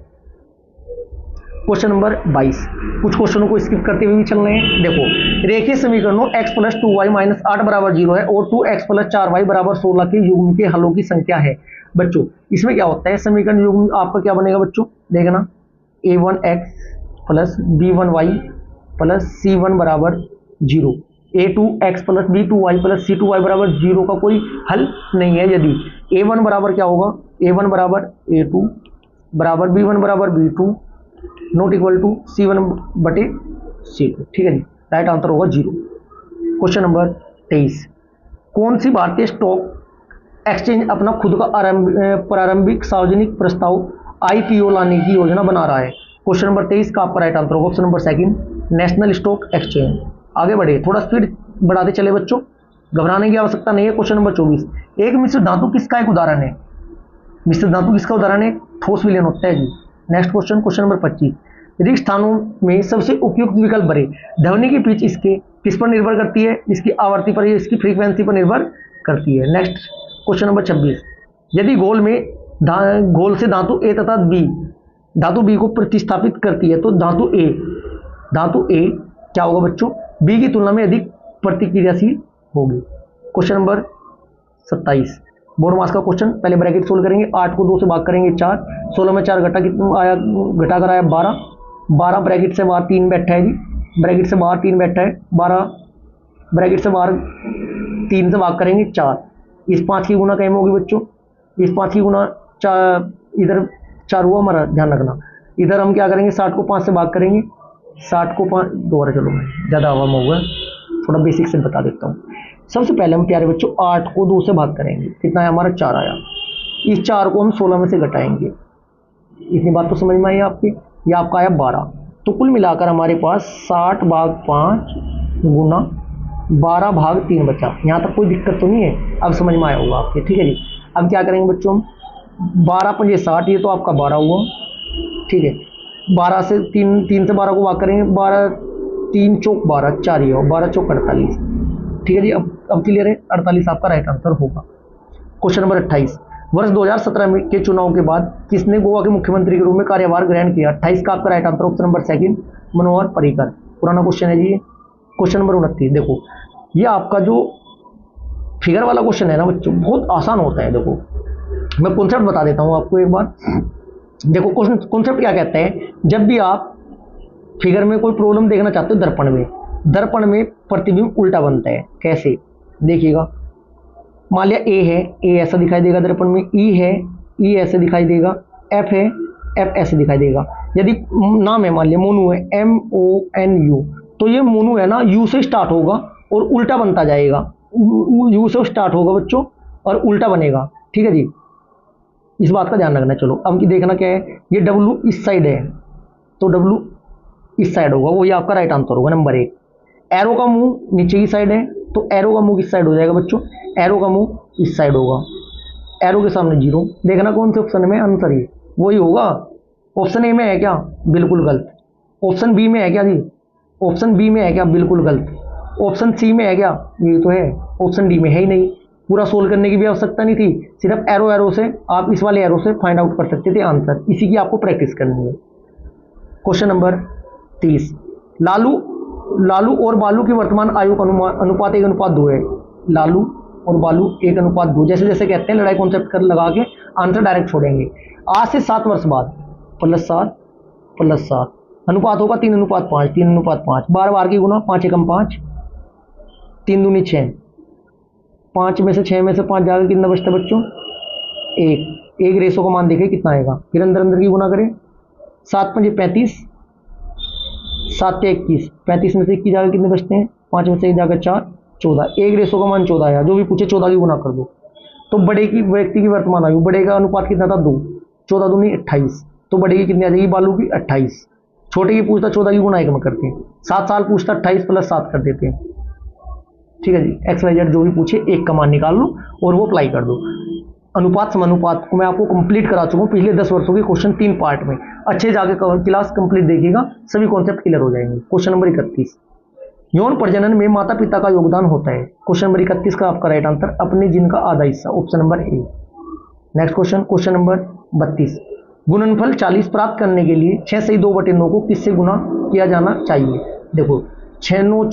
क्वेश्चन नंबर 22, कुछ क्वेश्चनों को स्किप करते हुए भी चल रहे हैं। देखो, रेखीय समीकरणों x + 2y - 8 = 0 है और 2x + 4y = 16 के युग्म के हलों की संख्या है। बच्चों इसमें क्या होता है? समीकरण युग्म आपका क्या बनेगा बच्चों? देखना, a1x + b1y + c1 = 0, a2x + b2y + c2y = 0 का कोई हल नहीं है। यदि a1 बराबर क्या होगा? a1 = a2 = b1 = b2 not equal to c1 बटे c2, ठीक है जी। राइट आंसर होगा 0। क्वेश्चन नंबर 23, कौन सी भारतीय स्टॉक एक्सचेंज अपना खुद का प्रारंभिक सार्वजनिक प्रस्ताव IPO लाने की योजना बना रहा है? क्वेश्चन नंबर 23 का आपका राइट आंसर होगा option number second, national stock exchange. आगे बढ़े, थोड़ा स्पीड बढ़ाते चले बच्चों, घबराने की आवश्यकता नहीं है। क्वेश्चन नंबर 24, एक मिश्र धातु किसका एक उदाहरण है? मिश्र धातु किसका उदाहरण है? ठोस विलयन होता है जी। नेक्स्ट क्वेश्चन, क्वेश्चन नंबर 25, रिक्त स्थानों में सबसे उपयुक्त विकल्प भरे। ध्वनि की पिच इसके किस पर निर्भर करती है? इसकी आवृत्ति पर या इसकी फ्रीक्वेंसी पर निर्भर करती है। नेक्स्ट क्वेश्चन नंबर 26, यदि गोल से धातु A तथा धातु B को प्रतिस्थापित करती है तो धातु A क्या होगा बच्चों? B की तुलना में अधिक प्रतिक्रियाशील होगी। क्वेश्चन नंबर 27, बोर्ड मास का क्वेश्चन, पहले ब्रैकेट सोल्व करेंगे। 8 को 2 से भाग करेंगे 4, 16 में 4 घटा कितना आया? घटा कर आया 12, 12 ब्रैकेट से बाहर 3 बैठा है जी, ब्रैकेट से बाहर 3 बैठा है, 12 ब्रैकेट से बाहर 3 से भाग करेंगे 4, इस 5 की गुना कैम होगी बच्चों, इस 5 की गुना 4, इधर 4 हुआ हमारा, ध्यान रखना। इधर हम क्या करेंगे? 60 को 5 से भाग करेंगे, 60 को 5 दोबारा, चलो ज़्यादा हवा में हुआ, थोड़ा बेसिक से बता देता हूँ। सबसे पहले हम प्यारे बच्चों 8 को 2 से भाग करेंगे, कितना है हमारा? 4 आया। इस 4 को हम 16 में से घटाएंगे, इतनी बात तो समझ में आई आपकी। ये आपका आया 12, तो कुल मिलाकर हमारे पास 60/5 गुना 12/3 बचा। यहाँ तक कोई दिक्कत तो नहीं है, अब समझ में आया होगा आपके, ठीक है जी। अब क्या करेंगे बच्चों हम? 12 × 5 = 60, ये तो आपका 12 हुआ, ठीक है। 12 से 3 से 12 को भाग करेंगे, 12 3 चौक 12, 4 ही हो, 12 चौक 48, ठीक है जी। अब क्लियर है, 48 आपका राइट आंसर होगा। क्वेश्चन नंबर 28, वर्ष 2017 के चुनाव के बाद किसने गोवा के मुख्यमंत्री के रूप में कार्यभार ग्रहण किया? 28 का आपका right answer option number second, Manohar Parrikar. पुराना क्वेश्चन है जी। क्वेश्चन नंबर 29, देखो ये आपका जो फिगर वाला क्वेश्चन है ना बच्चों, बहुत आसान होता है। देखो मैं कॉन्सेप्ट बता देता हूँ आपको एक बार। देखो कॉन्सेप्ट क्या कहते हैं, जब भी आप फिगर में कोई प्रॉब्लम देखना चाहते हो, दर्पण में प्रतिबिंब उल्टा बनता है। कैसे? देखिएगा, मान लिया ए है, ए ऐसा दिखाई देगा दर्पण में, ई है, ई ऐसे दिखाई देगा, एफ है, एफ ऐसे दिखाई देगा। यदि नाम है, मान लिया मोनू है, MONU, तो ये मोनू है ना, यू से स्टार्ट होगा और उल्टा बनता जाएगा, यू से स्टार्ट होगा बच्चों और उल्टा बनेगा, ठीक है जी। इस बात का ध्यान रखना। चलो अब देखना क्या है, ये W इस साइड है तो W इस साइड होगा, वो ये आपका राइट आंसर होगा नंबर 1। एरो का मुंह नीचे की साइड है तो एरो का मुंह किस साइड हो जाएगा बच्चों? एरो का मुंह इस साइड होगा, एरो के सामने 0। देखना कौन से ऑप्शन में आंसर है, वही होगा। ऑप्शन ए में है क्या? बिल्कुल गलत। ऑप्शन बी में है क्या जी? ऑप्शन बी में है क्या? बिल्कुल गलत। ऑप्शन सी में है क्या? ये तो है। ऑप्शन डी में है ही नहीं। पूरा सोल्व करने की भी आवश्यकता नहीं थी, सिर्फ एरो से आप इस वाले एरो से फाइंड आउट कर सकते थे आंसर। इसी की आपको प्रैक्टिस करनी है। क्वेश्चन नंबर 30, लालू और बालू की वर्तमान आयु का अनुपात 1:2 है। लालू और बालू 1:2। जैसे जैसे कहते हैं लड़ाई कॉन्सेप्ट कर लगा के आंसर डायरेक्ट छोड़ेंगे। आज से 7 वर्ष बाद +7 अनुपात होगा 3:5, 3:5। बार बार की गुना, 5 एकम 5, 3 दूनी 6, 5 में से 6 में से 5 जाकर कितना बचता है बच्चों? 1 रेशो का मान देखें कितना आएगा, फिर अंदर अंदर की गुना करें। 7 पंजे 35, 7 से 21, 35 में से 21 जाकर कितने बचते हैं? 5 में से 1 जाकर 4, 14। 1 रेशो का मान 14 आया। जो भी पूछे 14 की गुना कर दो। तो बड़े की व्यक्ति की वर्तमान आयु, बड़े का अनुपात कितना था? 2, 14 दूनी 28। तो बड़े की कितनी आ जाएगी? बालू की 28। छोटे की पूछता 14 की गुना 1 में करते हैं। 7 साल पूछता 28 + 7 कर देते हैं। ठीक है जी, XYZ जो भी पूछे 1 का मान निकाल लो और वो अप्लाई कर दो। अनुपात समानुपात को मैं आपको कंप्लीट करा चुका हूँ पिछले 10 वर्षों के क्वेश्चन 3 पार्ट में। अच्छे जाके क्लास कंप्लीट देखिएगा, सभी कॉन्सेप्ट क्लियर हो जाएंगे। क्वेश्चन नंबर 31, यौन प्रजनन में माता पिता का योगदान होता है। क्वेश्चन नंबर 31 का आपका राइट आंसर अपने जीन का आधा हिस्सा, ऑप्शन नंबर ए। नेक्स्ट क्वेश्चन नंबर 32, गुणनफल 40 प्राप्त करने के लिए 6 सही 2/9 को किससे गुना किया जाना चाहिए? देखो 6 9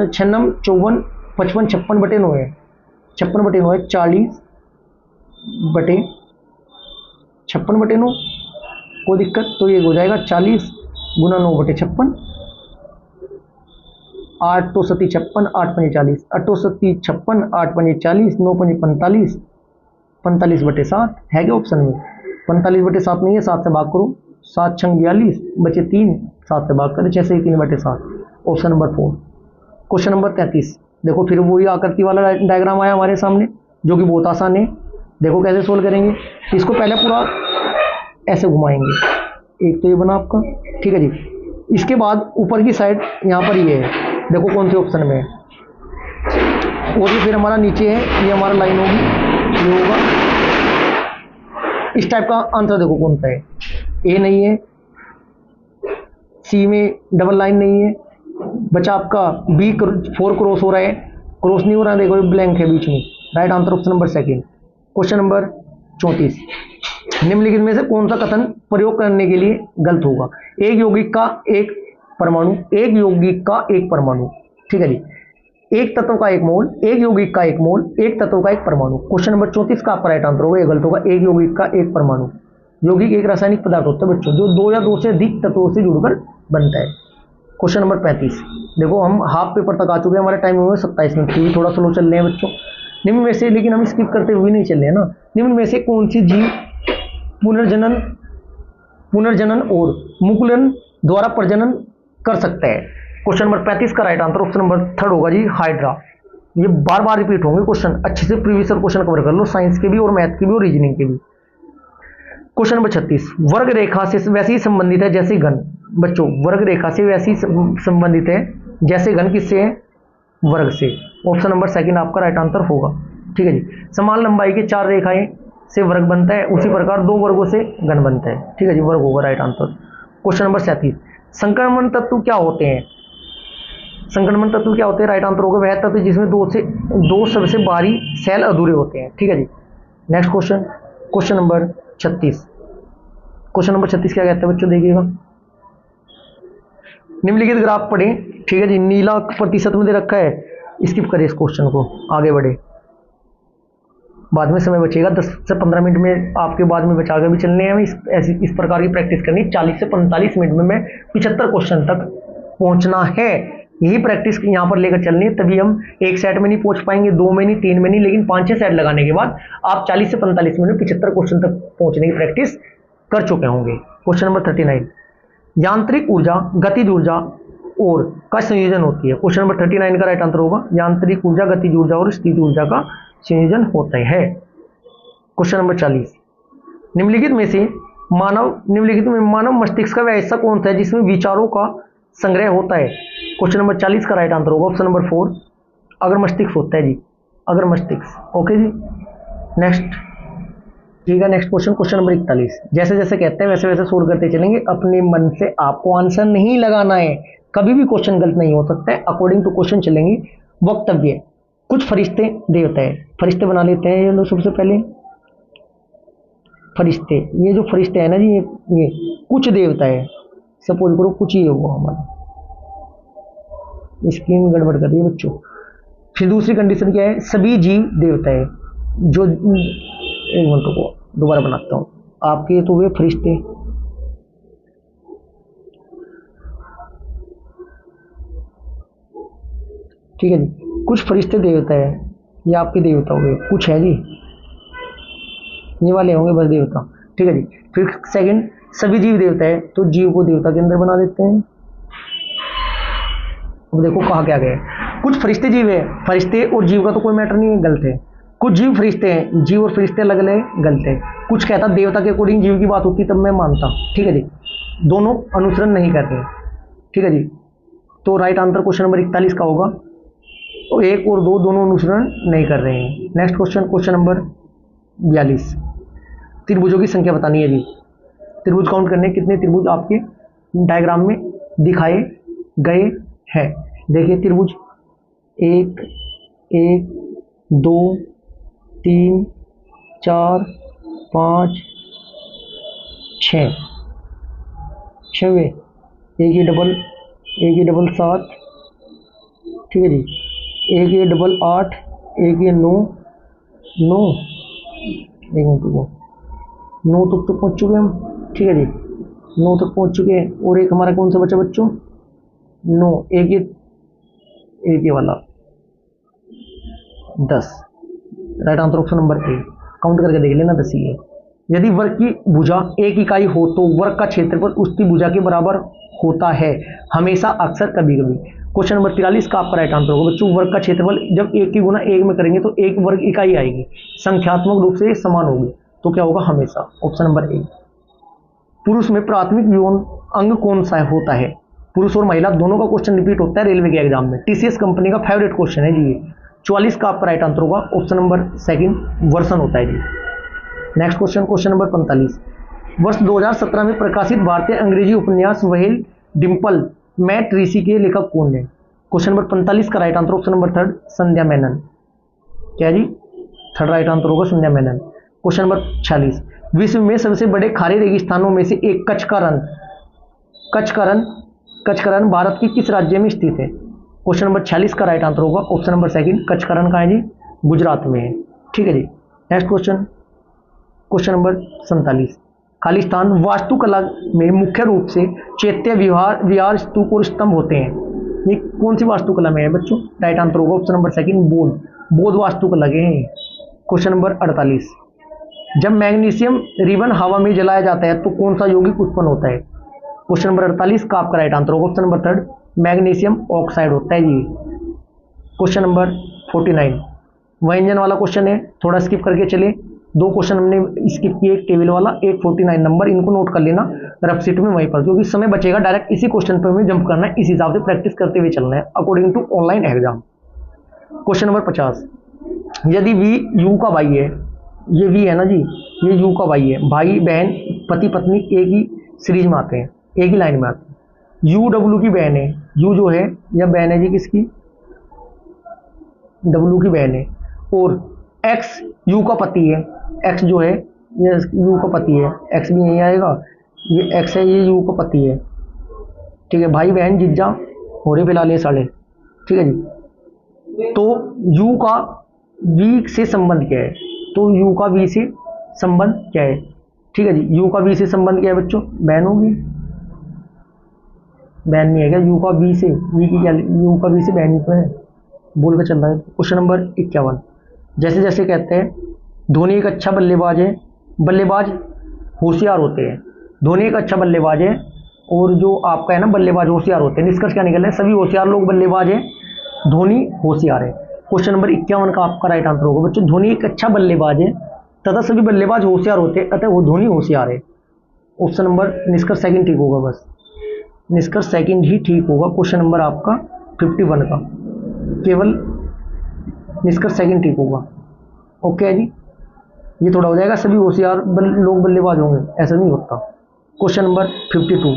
54 55 56/9 है, 56/9 है, 40/56/9। कोई दिक्कत? तो ये हो जाएगा 40 गुना 9/56, 8 तो 7 56, 8 5 40, 8 7 56, 8 5 40, 9 5 45, 45/7 है क्या ऑप्शन में? 45/7 नहीं है, 7 से भाग करो, 7 6 42 बचे 3, 7 से भाग करें, 6 से 3/7, ऑप्शन नंबर 4। क्वेश्चन नंबर 33, देखो फिर वही आकृति वाला डायग्राम आया हमारे सामने जो कि बहुत आसान है। देखो कैसे सोल्व करेंगे। इसको पहले पूरा ऐसे घुमाएंगे, एक तो ये बना आपका, ठीक है जी। इसके बाद ऊपर की साइड यहाँ पर ये है, देखो कौन से ऑप्शन में है, और ये फिर हमारा नीचे है, ये हमारा लाइन होगी, ये होगा। इस टाइप का आंसर देखो कौन सा है। ए नहीं है, सी में डबल लाइन नहीं है, बचा आपका बी 4 क्रॉस हो रहा है, क्रॉस नहीं हो रहा है, देखो ब्लैंक है बीच में। Right answer option number 2। Question number 34, निम्नलिखित में से कौन सा कथन प्रयोग करने के लिए गलत होगा? एक यौगिक का एक परमाणु, एक यौगिक का एक परमाणु, ठीक है जी। एक तत्व का एक मोल, एक यौगिक का एक मोल, एक तत्व का एक परमाणु। क्वेश्चन नंबर 34 का आपका राइट आंसर होगा, ये गलत होगा। एक यौगिक का एक परमाणु, यौगिक एक रासायनिक पदार्थ होता है बच्चों जो 2 या 2 से अधिक तत्वों से जुड़कर बनता है। क्वेश्चन नंबर 35, देखो हम हाफ पेपर तक आ चुके हैं, हमारे टाइम हुए 27 मिनट, भी थोड़ा स्लो चल रहे हैं बच्चों। निम्न में से, लेकिन हम स्किप करते हुए नहीं चल रहे हैं ना, निम्न में से कौन सी जीव पुनर्जनन और मुकुलन द्वारा प्रजनन कर सकता है? क्वेश्चन नंबर 35 का राइट आंसर ऑप्शन नंबर 3 होगा जी, हाइड्रा। ये बार बार रिपीट होंगे क्वेश्चन, अच्छे से प्रीवियस क्वेश्चन कवर कर लो, साइंस के भी और मैथ के भी और रीजनिंग के भी। क्वेश्चन नंबर 36, वर्ग रेखा से वैसे ही संबंधित है जैसे घन। बच्चों वर्ग रेखा से वैसे ही संबंधित है जैसे घन किससे है? वर्ग से। ऑप्शन नंबर 2 आपका राइट आंसर होगा, ठीक है जी। समान लंबाई के 4 रेखाएं से वर्ग बनता है, उसी प्रकार 2 वर्गों से घन बनता है, ठीक है जी, वर्ग होगा राइट आंसर। क्वेश्चन नंबर 37, संक्रमण तत्व क्या होते हैं? संक्रमण तत्व क्या होते हैं? राइट आंसर होगा वह तत्व जिसमें 2 सबसे बाहरी सेल अधूरे होते हैं, ठीक है जी। Next question number 36। Question number 36 क्या कहते हैं बच्चों, देखिएगा। निम्नलिखित ग्राफ पढ़ें, ठीक है जी। नीला प्रतिशत में दे रखा है, स्किप करें इस क्वेश्चन को, आगे बढ़े, बाद में समय बचेगा। 10 से 15 मिनट में आपके बाद में बचा कर भी चलने हैं, इस प्रकार की प्रैक्टिस करनी। 40 से 45 मिनट में मैं 75 क्वेश्चन तक पहुंचना है, यही प्रैक्टिस यहाँ पर लेकर चलनी है। तभी हम एक सेट में नहीं पहुंच पाएंगे, 2 में नहीं, 3 में नहीं, लेकिन 5-6 सेट लगाने के बाद आप 40 से 45 मिनट में 75 क्वेश्चन तक पहुंचने की प्रैक्टिस कर चुके होंगे। क्वेश्चन नंबर 39, यांत्रिक ऊर्जा गतिज ऊर्जा और का संयोजन होती है। क्वेश्चन नंबर 39 का राइट आंसर होगा, यांत्रिक ऊर्जा गतिज ऊर्जा और स्थितिज ऊर्जा का संयोजन होता है। क्वेश्चन नंबर 40, निम्नलिखित में मानव मस्तिष्क का वह हिस्सा कौन सा है जिसमें विचारों का संग्रह होता है? क्वेश्चन नंबर 40 का राइट आंसर होगा ऑप्शन नंबर 4, अगर मस्तिष्क होता है जी, अगर मस्तिष्क। ओके जी, नेक्स्ट, ठीक है। नेक्स्ट क्वेश्चन नंबर 41, जैसे जैसे कहते हैं वैसे वैसे सोल्व करते चलेंगे। अपने मन से आपको आंसर नहीं लगाना है, कभी भी क्वेश्चन गलत नहीं हो सकता है, अकॉर्डिंग टू क्वेश्चन चलेंगे। वक्तव्य, कुछ फरिश्ते देवता है, फरिश्ते बना लेते हैं ये लोग। सबसे पहले फरिश्ते, ये जो फरिश्ते हैं ना जी, ये कुछ देवता है, सपोज करो कुछ ही हुआ हमारा, स्क्रीन गड़बड़ कर रही है बच्चों। फिर दूसरी कंडीशन क्या है, सभी जीव देवता है। जो एक मिनट को दोबारा बनाता हूँ, आपके तो वे फरिश्ते, ठीक है जी, कुछ फरिश्ते देवता है, ये आपके देवता हो गए, कुछ है जी, ये वाले होंगे बस देवता, ठीक है जी। फिर सेकंड, सभी जीव देवता है, तो जीव को देवता के अंदर बना देते हैं। अब देखो कहा क्या गया है, कुछ फरिश्ते जीव है, फरिश्ते और जीव का तो कोई मैटर नहीं है, गलत है। कुछ जीव फरिश्ते हैं, जीव और फरिश्ते अलग अलग, गलत है। कुछ कहता देवता के अकॉर्डिंग जीव की बात होती तब मैं मानता, ठीक है जी। दोनों अनुसरण नहीं कर रहे, ठीक है जी। तो राइट आंसर क्वेश्चन नंबर 41 का होगा। तो 1 और 2 दोनों अनुसरण नहीं कर रहे हैं। नेक्स्ट क्वेश्चन, क्वेश्चन नंबर 42, त्रिभुजों की संख्या बतानी है जी। त्रिभुज काउंट करने, कितने त्रिभुज आपके डायग्राम में दिखाए गए हैं। देखिए त्रिभुज 1 1 2 3 4 5 6, 6 एक ये डबल 7, ठीक है जी, एक ये डबल 8, एक ये 9 9, एक मिनट को 9 तक तो पहुँच चुके हम, ठीक है जी, 9 तक पहुँच चुके हैं। और एक हमारा कौन सा बचा बच्चों, 9, एक ये वाला 10। राइट आंसर ऑप्शन नंबर ए। काउंट करके देख लेना, 10 ही है। यदि वर्ग की भुजा एक इकाई हो तो वर्ग का क्षेत्रफल उसकी भुजा के बराबर होता है, हमेशा, अक्सर, कभी कभी। क्वेश्चन नंबर 43 का आपका राइट आंसर होगा बच्चों, वर्ग का क्षेत्रफल जब 1 की गुना 1 में करेंगे तो 1 वर्ग इकाई आएगी, संख्यात्मक रूप से समान होगी, तो क्या होगा, हमेशा, ऑप्शन नंबर ए। पुरुष में प्राथमिक यौन अंग कौन सा होता है। पुरुष और महिला दोनों का क्वेश्चन रिपीट होता है रेलवे के एग्जाम में, टीसीएस कंपनी का फेवरेट क्वेश्चन है जी ये। 44 का आपका राइट आंसर होगा, ऑप्शन नंबर सेकंड वर्सन होता है जी। नेक्स्ट क्वेश्चन, क्वेश्चन नंबर 45, वर्ष 2017 में प्रकाशित भारतीय अंग्रेजी उपन्यास व्हेल डिम्पल में ट्रीसी के लेखक कौन है। क्वेश्चन नंबर 45 का राइट आंसर ऑप्शन नंबर 3 संध्या मेनन, क्या जी, 3rd राइट आंसर होगा संध्या मेनन। क्वेश्चन नंबर 46, विश्व में सबसे बड़े खारे रेगिस्तानों में से एक कच्छ का रण भारत के किस राज्य में स्थित है। क्वेश्चन नंबर 46 का राइट आंसर होगा ऑप्शन नंबर सेकंड, कच्छ का रण कहाँ है जी, गुजरात में है, ठीक है जी। Next question, question number 47, Khalistan वास्तुकला में मुख्य रूप से चैत्य विहार स्तूप और स्तंभ होते हैं, ये कौन सी वास्तुकला में है बच्चों। राइट आंसर होगा ऑप्शन नंबर सेकंड, बौद्ध वास्तुकला के हैं। क्वेश्चन नंबर 48, जब मैग्नीशियम रिबन हवा में जलाया जाता है तो कौन सा यौगिक उत्पन्न होता है। क्वेश्चन नंबर 48 का आपका राइट आंसर होगा ऑप्शन नंबर 3 मैग्नीशियम ऑक्साइड होता है जी। क्वेश्चन नंबर 49 व्यंजन वाला क्वेश्चन है, थोड़ा स्किप करके चले, 2 क्वेश्चन हमने स्किप किए, एक टेबल वाला, एक 49 नंबर, इनको नोट कर लेना रफ सीट में वहीं पर, क्योंकि समय बचेगा, डायरेक्ट इसी क्वेश्चन पर हमें जंप करना है, इस हिसाब से प्रैक्टिस करते हुए चलना है according to online exam. Question number 50, यदि वी यू का भाई है, ये वी है ना जी, ये यू का भाई है, भाई बहन पति पत्नी एक ही सीरीज में आते हैं, एक ही लाइन में आते हैं, यू डब्ल्यू की बहन है, यू जो है यह बहन है जी किसकी, डब्ल्यू की बहन है, और एक्स यू का पति है, एक्स जो है ये यू का पति है, एक्स भी यहीं आएगा, ये एक्स है, ये यू का पति है, ठीक है, भाई बहन जीजा हो रहे फिलहाल ये साढ़े, ठीक है जी। तो यू का वी से संबंध क्या है, तो यू का वी से संबंध क्या है, ठीक है जी, यू का वी से संबंध क्या है बच्चों, बहन होगी, बहन नहीं है क्या, यू का वी से, वी की क्या, यू का वी से बहन ही तो है, बोल कर चल रहा है। क्वेश्चन नंबर 51, जैसे जैसे कहते हैं धोनी एक अच्छा बल्लेबाज है, बल्लेबाज होशियार होते हैं, धोनी एक अच्छा बल्लेबाज है, और जो आपका है ना बल्लेबाज होशियार होते हैं, निष्कर्ष क्या निकल रहे हैं, सभी होशियार लोग बल्लेबाज हैं, धोनी होशियार है। क्वेश्चन नंबर 51 का आपका राइट आंसर होगा बच्चों, धोनी एक अच्छा बल्लेबाज है तथा सभी बल्लेबाज होशियार होते हैं, अतः वो धोनी होशियार है। ऑप्शन नंबर निष्कर्ष सेकंड ठीक होगा, बस निष्कर्ष सेकंड ही ठीक होगा। क्वेश्चन नंबर आपका 51 का केवल निष्कर्ष सेकंड ठीक होगा, ओके है जी, ये थोड़ा हो जाएगा, सभी होशियार लोग बल्लेबाज होंगे, ऐसा नहीं होता। क्वेश्चन नंबर 52,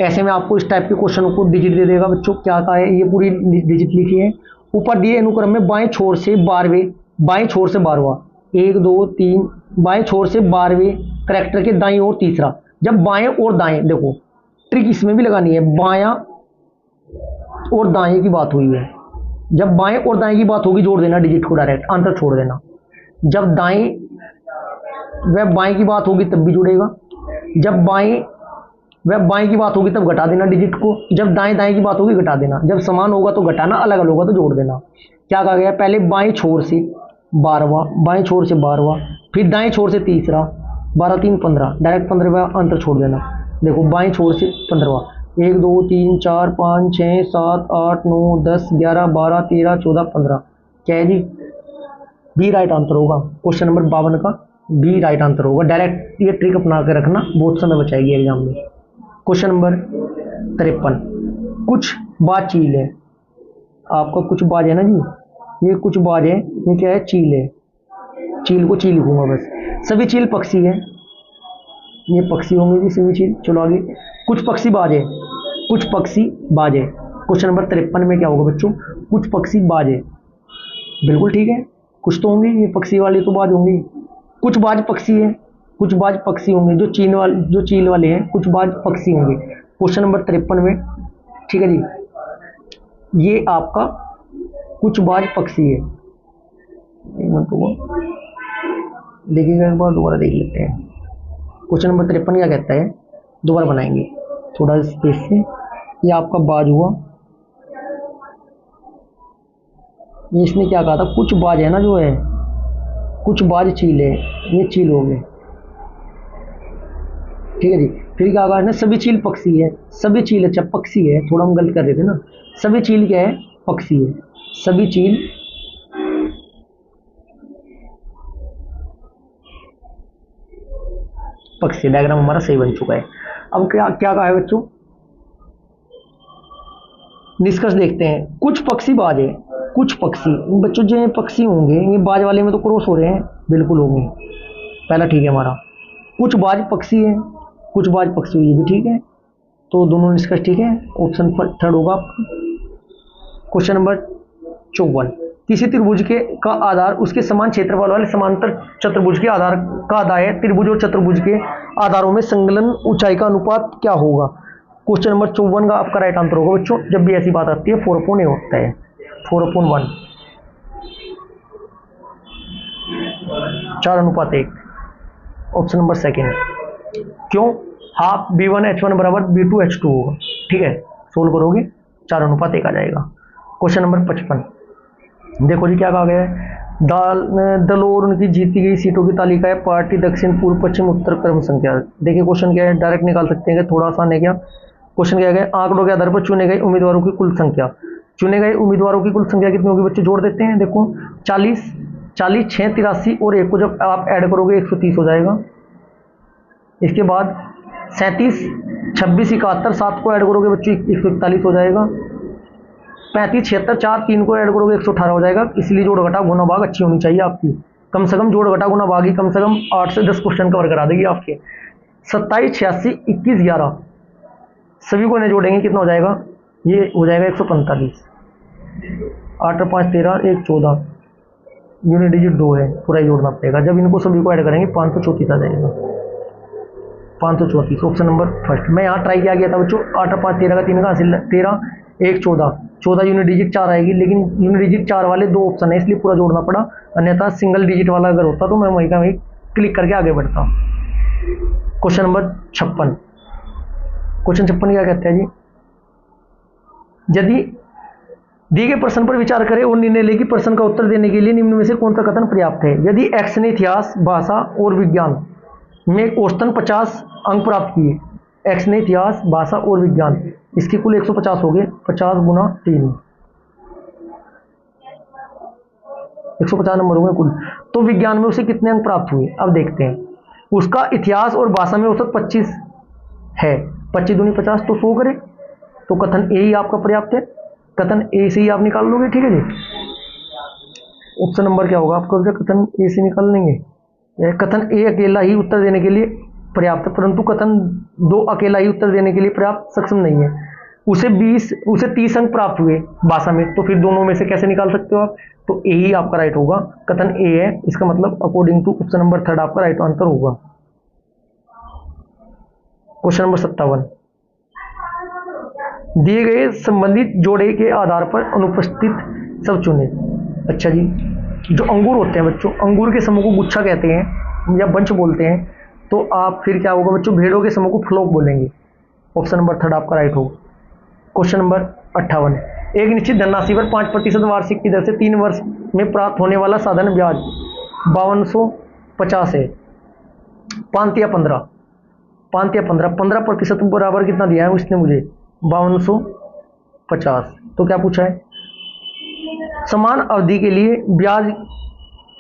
ऐसे में आपको इस टाइप के क्वेश्चनों को डिजिट दे देगा बच्चों, क्या कहा है, ये पूरी डिजिट लिखी है, ऊपर दिए अनुक्रम में बाएं छोर से 12वें, बाएं छोर से 12वां, 1 2 3, बाएं छोर से 12वें करैक्टर के दाईं ओर तीसरा। जब बाएं और दाएं, देखो ट्रिक इसमें भी लगानी है, बायां और दाएं की बात हुई है, जब बाएं और दाएं की बात होगी जोड़ देना डिजिट को डायरेक्ट, आंसर छोड़ देना। जब दाएं व बाएं की बात होगी तब भी जुड़ेगा, जब बाएं व बाएं की बात होगी तब घटा देना डिजिट को, जब दाएं दाएं की बात होगी घटा देना, जब समान होगा तो घटाना, अलग अलग होगा तो जोड़ देना। क्या कहा गया, पहले बाएं छोर से 12वां, बाएं छोर से 12वां, फिर दाएं छोर से तीसरा, 12 3 15, डायरेक्ट 15वां आंसर छोड़ देना। देखो बाएं छोर से 15वां, 1 2 3 4 5 6 7 8 9 10 11 12 13 14 15, क्या है जी, बी राइट आंसर होगा। क्वेश्चन नंबर 52 का बी राइट आंसर होगा। डायरेक्ट ये ट्रिक अपना के रखना, बहुत समय बचाएगी एग्जाम में। क्वेश्चन नंबर 53, कुछ बाज चील है, आपका कुछ बाज है ना जी, ये कुछ बाज है, ये क्या है, चील है, चील को चील लिखूंगा बस। सभी चील पक्षी है, ये पक्षी होंगे जी सभी चील। चलो आगे, कुछ पक्षी बाज है, कुछ पक्षी बाज है। क्वेश्चन नंबर 53 में क्या होगा बच्चों, कुछ पक्षी बाज है, बिल्कुल ठीक है, कुछ तो होंगे, ये पक्षी वाले तो बाज होंगे। कुछ बाज पक्षी है, कुछ बाज पक्षी होंगे, जो चील वाले हैं कुछ बाज पक्षी होंगे। क्वेश्चन नंबर 53 में, ठीक है जी, ये आपका कुछ बाज पक्षी है। एक मिनट को देखिएगा, एक बार दोबारा देख लेते हैं। क्वेश्चन नंबर 53 क्या कहता है, दोबारा बनाएंगे थोड़ा स्पेस से। ये आपका बाज हुआ, ये इसने क्या कहा था, कुछ बाज है ना जो है, कुछ बाज चील है, ये चील हो गए, ठीक है जी। फिर क्या कहा है, सभी चील पक्षी है, सभी चील, अच्छा पक्षी है, थोड़ा हम गलत कर रहे थे ना, सभी चील क्या है, पक्षी है, सभी चील पक्षी। डायग्राम हमारा सही बन चुका है। अब क्या क्या कहा है बच्चों, निष्कर्ष देखते हैं। कुछ पक्षी बाज है, कुछ पक्षी, बच्चों जो पक्षी होंगे ये बाज वाले में तो क्रॉस हो रहे हैं, बिल्कुल होंगे, पहला ठीक है हमारा। कुछ बाज पक्षी है, कुछ बाज पक्षी, ये भी ठीक है, तो दोनों निष्कर्ष ठीक है, ऑप्शन थर्ड होगा आपका। क्वेश्चन नंबर 54, किसी त्रिभुज के का आधार उसके समान क्षेत्रफल वाले समांतर चतुर्भुज के आधार का आधार है, त्रिभुज और चतुर्भुज के आधारों में संलग्न ऊंचाई का अनुपात क्या होगा। क्वेश्चन नंबर 54 का आपका राइट आंसर होगा बच्चों, जब भी ऐसी बात आती है 4/a होता है, 4/1, 4:1। ऑप्शन नंबर सेकेंड, क्यों, हाफ b1h1 बराबर b2h2 होगा, ठीक है, सोल्व करोगे 4:1 आ जाएगा। क्वेश्चन नंबर 55, देखो जी क्या कहा गया है, दल और उनकी जीती गई सीटों की तालिका है, पार्टी दक्षिण पूर्व पश्चिम उत्तर क्रम संख्या। देखिए क्वेश्चन क्या है, डायरेक्ट निकाल सकते हैं, थोड़ा आसान है क्या। क्वेश्चन क्या है, आंकड़ों के आधार पर चुने गए उम्मीदवारों की कुल संख्या, चुने गए उम्मीदवारों की कुल संख्या कितनी होगी बच्चे, जोड़ देते हैं। देखो 40 6 83 और 1 को जब आप ऐड करोगे 130 हो जाएगा। इसके बाद 37 26 71 7 को ऐड करोगे बच्चों 141 हो जाएगा। 35 76 4 3 को ऐड करोगे 118 हो जाएगा। इसलिए जोड़ घटा गुना भाग अच्छी होनी चाहिए आपकी, कम से कम जोड़ घटा गुना भाग ही कम से कम 8 से 10 क्वेश्चन कवर करा देगी आपके। 27 86 21 11 सभी को नहीं जोड़ेंगे, कितना हो जाएगा, ये हो जाएगा 145। 8 5 13 1 14, यूनिट डिजिट 2 है, पूरा ही जोड़ना पड़ेगा। जब इनको सभी को ऐड करेंगे 534 आ जाएगा, 534। Option number first. मैं यहाँ ट्राई किया गया था बच्चों, 8 5 13 का 3 का हासिल 13 1 14, 14 यूनिट डिजिट 4 आएगी, लेकिन यूनिट डिजिट 4 वाले 2 ऑप्शन है इसलिए पूरा जोड़ना पड़ा, अन्यथा सिंगल डिजिट वाला अगर होता तो मैं वहीं का वहीं क्लिक करके आगे बढ़ता। क्वेश्चन नंबर 56, क्वेश्चन 56 क्या कहते हैं जी, यदि दिए गए प्रश्न पर विचार करें और निर्णय लें कि प्रश्न का उत्तर देने के लिए निम्न में से कौन सा कथन पर्याप्त है। यदि एक्स ने इतिहास, भाषा और विज्ञान में औसतन 50 अंक प्राप्त किए, एक्स ने इतिहास, भाषा और विज्ञान, इसके कुल 150 हो गए, 50 गुना 3, 150 नंबर हो गए कुल। तो विज्ञान में उसे कितने अंक प्राप्त हुए, अब देखते हैं। उसका इतिहास और भाषा में औसत 25 है, 25 दूनी 50 तो 100 करे, तो कथन ए ही आपका पर्याप्त है, कथन ए से ही आप निकाल लोगे, ठीक है जी। ऑप्शन नंबर क्या होगा आपका, कथन ए से निकाल लेंगे। कथन ए अकेला ही उत्तर देने के लिए पर्याप्त है, परंतु कथन 2 अकेला ही उत्तर देने के लिए पर्याप्त सक्षम नहीं है। उसे 30 अंक प्राप्त हुए भाषा में, तो फिर दोनों में से कैसे निकाल सकते हो आप, तो ए ही आपका राइट होगा, कथन ए है, इसका मतलब according to option number third आपका राइट आंसर होगा। क्वेश्चन नंबर 57, दिए गए संबंधित जोड़े के आधार पर अनुपस्थित सब चुने। अच्छा जी, जो अंगूर होते हैं बच्चों, अंगूर के समूह को गुच्छा कहते हैं या बंच बोलते हैं, तो आप फिर क्या होगा बच्चों, भेड़ों के समूह को फ्लोक बोलेंगे। ऑप्शन नंबर थर्ड आपका राइट होगा। क्वेश्चन नंबर 58, एक निश्चित धनराशि पर 5% वार्षिक की दर से 3 वर्ष में प्राप्त होने वाला साधारण ब्याज 5250 है। 5 या 15, 15% बराबर कितना दिया है उसने मुझे, 5250। तो क्या पूछा है, समान अवधि के लिए ब्याज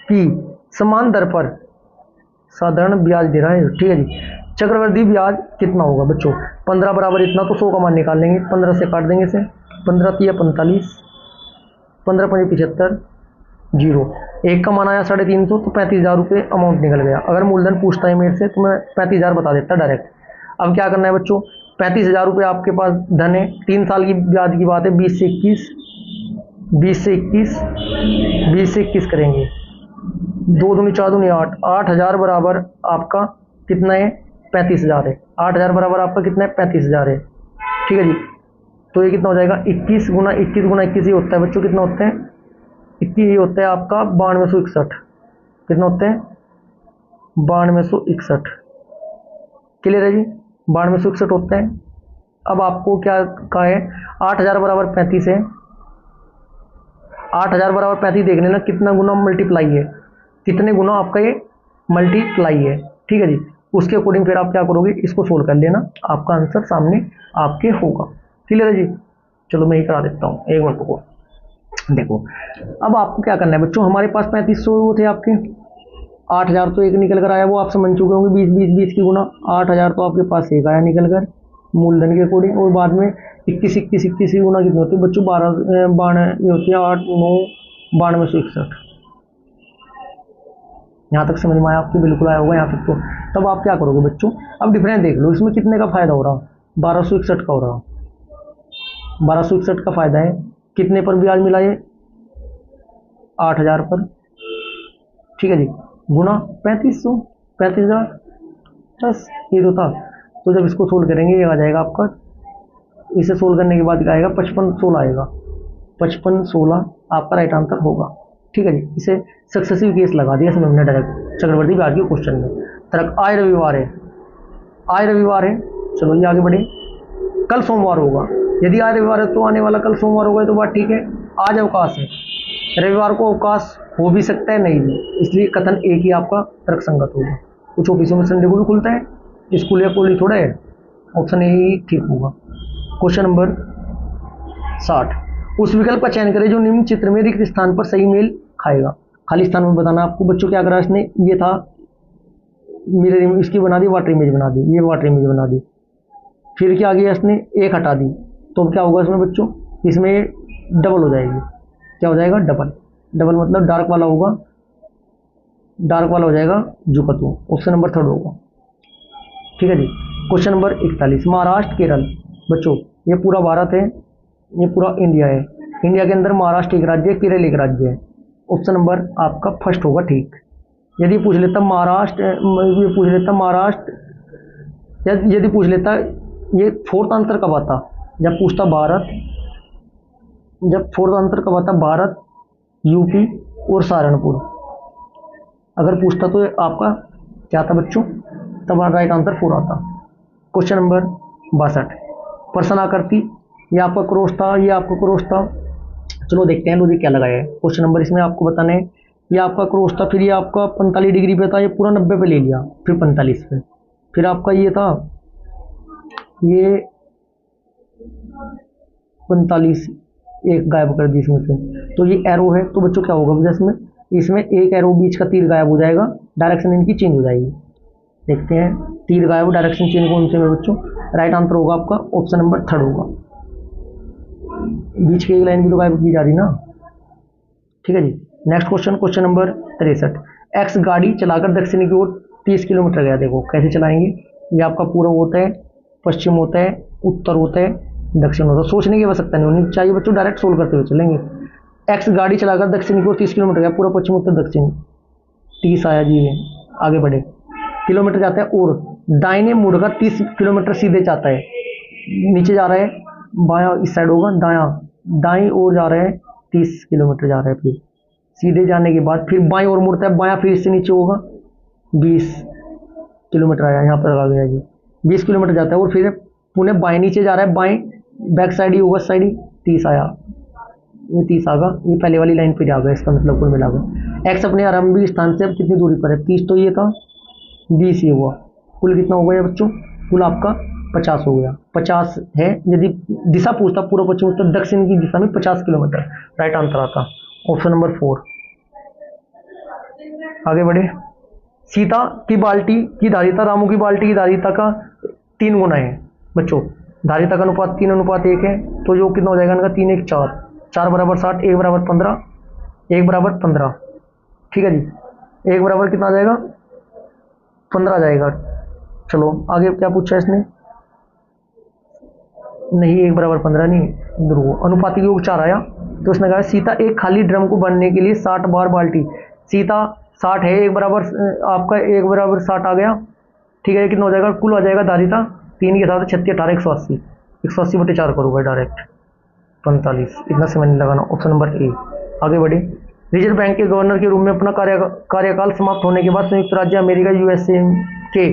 की समान दर पर साधारण ब्याज दे रहा है। ठीक है जी, चक्रवृद्धि ब्याज कितना होगा बच्चों, 15 बराबर इतना, तो 100 का मान निकाल लेंगे, 15 से काट देंगे इसे, 15 या 45, 15 5 75, 0, एक का मान आया 350, तो 35,000 रुपये अमाउंट निकल गया। अगर मूलधन पूछता है मेरे से तो मैं 35,000 बता देता डायरेक्ट। अब क्या करना है बच्चों, 35,000 रुपये आपके पास धन है, 3 साल की ब्याज की बात है, 20 से 21 करेंगे, 2 दूनी 4 दूनी 8, 8,000 बराबर आपका कितना है, 35,000 है। 8,000 बराबर आपका कितना है, 35,000 है। ठीक है जी, तो ये कितना हो जाएगा, 21 गुना 21 ही होता है बच्चों, कितना होता है, 21 ही होता है आपका 9261। कितना होते हैं, 9261। क्लियर है जी, 9261 होते हैं। अब आपको क्या कहा है, 8,000 बराबर 35 है, 8,000 बराबर 35 देख लेना कितना गुना मल्टीप्लाई है, कितने गुना आपका ये मल्टीप्लाई है। ठीक है जी, उसके अकॉर्डिंग फिर आप क्या करोगे, इसको सोल्व कर लेना, आपका आंसर सामने आपके होगा। क्लियर है जी, चलो मैं ही करा देता हूँ, एक मिनट को। देखो अब आपको क्या करना है बच्चों, हमारे पास 3500 थे आपके, 8,000 तो एक निकल कर आया, वो आप समझ चुके होंगे, 20 की गुना 8,000 तो आपके पास एक आया निकल कर मूलधन के अकॉर्डिंग, और बाद में 21 की गुना कितनी होती है बच्चों, 12 होती है, 8 9 9261। यहाँ तक समझ में आया आपको, बिल्कुल आया होगा यहाँ तक तो। तब आप क्या करोगे बच्चों, अब डिफरेंस देख लो, इसमें कितने का फायदा हो रहा, 1261 का हो रहा, 1261 का फायदा है, कितने पर ब्याज मिला ये, 8,000 पर। ठीक है जी, गुना 3500, 35,000 बस ये तो था। तो जब इसको सोल्व करेंगे ये आ जाएगा आपका, इसे सोल्व करने के बाद क्या आएगा, 5516 आएगा, 5516 आपका राइट आंसर होगा। ठीक है जी, इसे सक्सेसिव केस लगा दिया इसमें हमने डायरेक्ट चक्रवर्ती ब्याज के क्वेश्चन में। तरक आज रविवार है, आज रविवार है, चलो ये आगे बढ़े, कल सोमवार होगा, यदि आज रविवार है तो आने वाला कल सोमवार होगा, तो बात ठीक है। आज अवकाश है, रविवार को अवकाश हो भी सकता है नहीं भी, इसलिए कथन एक ही आपका तर्क संगत होगा। कुछ ऑफिसों में संडे को भी खुलता है, स्कूल या कॉलेज थोड़ा है, ऑप्शन ए ही ठीक होगा। क्वेश्चन नंबर 60, उस विकल्प का चयन करें जो निम्न चित्र में रिक्त स्थान पर सही मेल खाएगा। खाली स्थान में बताना आपको बच्चों, क्या करा इसने, ये था मिरर, इसकी बना दी वाटर इमेज बना दी, ये वाटर इमेज बना दी, फिर क्या किया इसने, एक हटा दी, तो क्या होगा इसमें बच्चों, इसमें डबल हो जाएगी, क्या हो जाएगा, डबल। डबल मतलब डार्क वाला होगा, डार्क वाला हो जाएगा जुकतु, ऑप्शन नंबर थर्ड होगा। ठीक है जी, क्वेश्चन नंबर 41, महाराष्ट्र केरल बच्चों, ये पूरा भारत है, ये पूरा इंडिया है, इंडिया के अंदर महाराष्ट्र एक राज्य है, केरल एक राज्य है, ऑप्शन नंबर आपका फर्स्ट होगा ठीक। यदि पूछ लेता महाराष्ट्र, ये पूछ लेता महाराष्ट्र, यदि पूछ लेता ये फोर्थ आंसर कब आता, जब पूछता भारत, जब फोर्थ आंसर कब आता, भारत, यूपी और सहारनपुर, अगर पूछता तो आपका क्या था बच्चों, तब राइट आंसर 4 आता। क्वेश्चन नंबर 62, प्रश्न आकृति, ये आपका क्रॉस था, ये आपका क्रॉस था, चलो देखते हैं लॉजिक क्या लगाया है। क्वेश्चन नंबर इसमें आपको बताना है, ये आपका क्रॉस था, फिर ये आपका 45 डिग्री पे था, ये पूरा 90 पे ले लिया, फिर 45 पे, फिर आपका ये था, ये 45 एक गायब कर दी इसमें से, तो ये एरो है, तो बच्चों क्या होगा इसमें, इसमें एक एरो बीच का तीर गायब हो जाएगा, डायरेक्शन इनकी चेंज हो जाएगी। देखते हैं, तीर गायब, डायरेक्शन चेंज कौन से में बच्चों, राइट आंसर होगा आपका ऑप्शन नंबर थर्ड होगा, बीच की एक लाइन भी तो गायब की जा रही ना। ठीक है जी, next question, question number 63, X गाड़ी चलाकर दक्षिण की ओर 30 किलोमीटर गया, देखो कैसे चलाएंगे, ये आपका पूर्व होता है, पश्चिम होता है, उत्तर होता है, दक्षिण होता है, सोचने की आवश्यकता नहीं होनी चाहिए बच्चों, डायरेक्ट सोल्व करते हुए चलेंगे। एक्स गाड़ी चलाकर दक्षिण की ओर 30 किलोमीटर गया, पूरा पश्चिम उत्तर दक्षिण 30 आया जी, ये आगे बढ़े, किलोमीटर जाता है, और दाहिने मुड़कर 30 किलोमीटर सीधे जाता है, नीचे जा रहा है, बायां इस साइड होगा, दायां दाईं ओर जा रहा है, 30 किलोमीटर जा रहा है। फिर सीधे जाने के बाद फिर बाईं ओर मुड़ता है, बायां फिर इससे नीचे होगा, 20 किलोमीटर आया, यहाँ पर आ गया जी, 20 किलोमीटर जाता है। और फिर पुणे बाएं नीचे जा रहा है, बाएं बैक साइड ही होगा, साइड ही 30 आया, ये 30 आ गया, ये पहले वाली लाइन पे जा गया, इसका मतलब कुल मिलाकर एक्स अपने आरंभिक स्थान से अब कितनी दूरी पर है, 30 तो ये था, 20 ये हुआ, कुल कितना हो गया बच्चों, कुल आपका 50 हो गया। 50 है, यदि दिशा पूछता पूर्व पश्चिम उत्तर दक्षिण की दिशा में 50 किलोमीटर राइट आंसर आता, ऑप्शन नंबर 4। आगे बढ़े, सीता की बाल्टी की धारिता रामू की बाल्टी की धारिता का 3 गुना है बच्चों, धारिता का अनुपात 3:1 है, तो जो कितना हो जाएगा इनका, 3 1 4, 4 बराबर 60, 1 बराबर 15, 1 बराबर 15, ठीक है जी, 1 बराबर कितना आ जाएगा, 15 आ जाएगा। चलो आगे क्या पूछा इसने, नहीं 1 बराबर 15 नहीं, इधर वो अनुपातिक योग 4 आया, तो उसने कहा सीता एक खाली ड्रम को भरने के लिए 60 बार बाल्टी, सीता 60 है, 1 बराबर आपका 1 बराबर 60 आ गया, ठीक है, कितना हो जाएगा, कुल आ जाएगा धारिता 3 के साथ 36 18 180, 180 बटे 4 करोगे डायरेक्ट 45, इतना समय नहीं लगाना, ऑप्शन नंबर ए। आगे बढ़े, रिजर्व बैंक के गवर्नर के रूप में अपना कार्यकाल समाप्त होने के बाद संयुक्त राज्य अमेरिका यूएसए के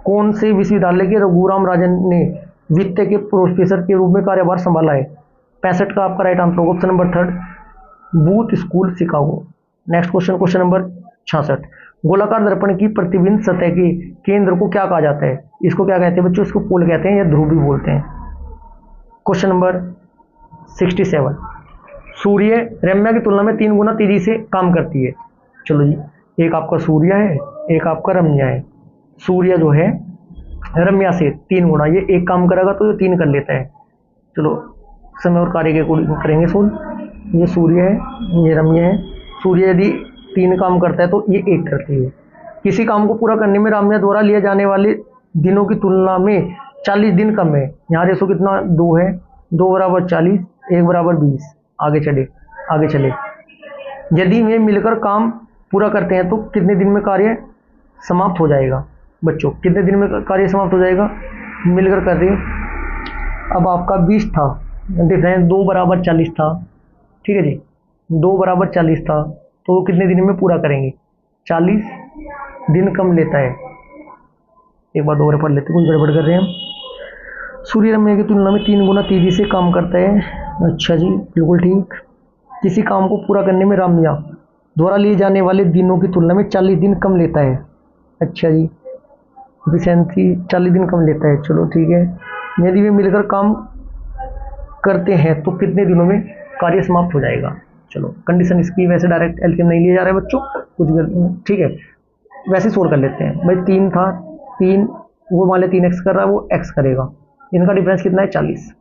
कौन से विश्वविद्यालय के रघुराम राजन ने वित्त के प्रोफेसर के रूप में कार्यभार संभाला है, 65 का आपका राइट आंसर होगा, option number 3 booth school Chicago. Next question, question number 66, गोलाकार दर्पण की प्रतिबिंब सतह के केंद्र को क्या कहा जाता है, इसको क्या कहते हैं बच्चों, इसको पोल कहते हैं या ध्रुव भी बोलते हैं। क्वेश्चन नंबर 67, सूर्य रम्या की तुलना में 3 गुना तेजी से काम करती है। चलो जी, एक आपका सूर्य है, एक आपका रम्या है, सूर्य जो है रम्या से 3 गुना, ये एक काम करेगा तो ये 3 कर लेता है। चलो समय और कार्य के अकॉर्डिंग करेंगे सोल, ये सूर्य है, ये रम्या है, सूर्य यदि 3 काम करता है तो ये 1 करती है। किसी काम को पूरा करने में रम्या द्वारा लिए जाने वाले दिनों की तुलना में 40 दिन कम है, यहाँ रेशो कितना 2 है, 2 बराबर 40, 1 बराबर 20। आगे चले, यदि वे मिलकर काम पूरा करते हैं तो कितने दिन में कार्य समाप्त हो जाएगा बच्चों, कितने दिन में कार्य समाप्त हो जाएगा, मिलकर कर रही, अब आपका 20 था, देख रहे हैं 2 बराबर 40 था, ठीक है जी, 2 बराबर 40 था, तो कितने दिन में पूरा करेंगे, 40 दिन कम लेता है। एक बार दोबारा पढ़ लेते, कुछ गड़बड़ कर रहे हैं हम। सूर्य रम्या की तुलना में 3 गुना तेजी से काम करता है, अच्छा जी बिल्कुल ठीक। किसी काम को पूरा करने में रम्या द्वारा लिए जाने वाले दिनों की तुलना में 40 दिन कम लेता है, अच्छा जी, एफिशिएंसी 40 दिन कम लेता है, चलो ठीक है। यदि वे मिलकर काम करते हैं तो कितने दिनों में कार्य समाप्त हो जाएगा। चलो कंडीशन इसकी, वैसे डायरेक्ट एलसीएम नहीं लिया जा रहा है बच्चों, कुछ ठीक है, वैसे सोल्व कर लेते हैं भाई। 3 था, 3 वो मान ले 3x कर रहा है, वो x करेगा, इनका डिफरेंस कितना है 40।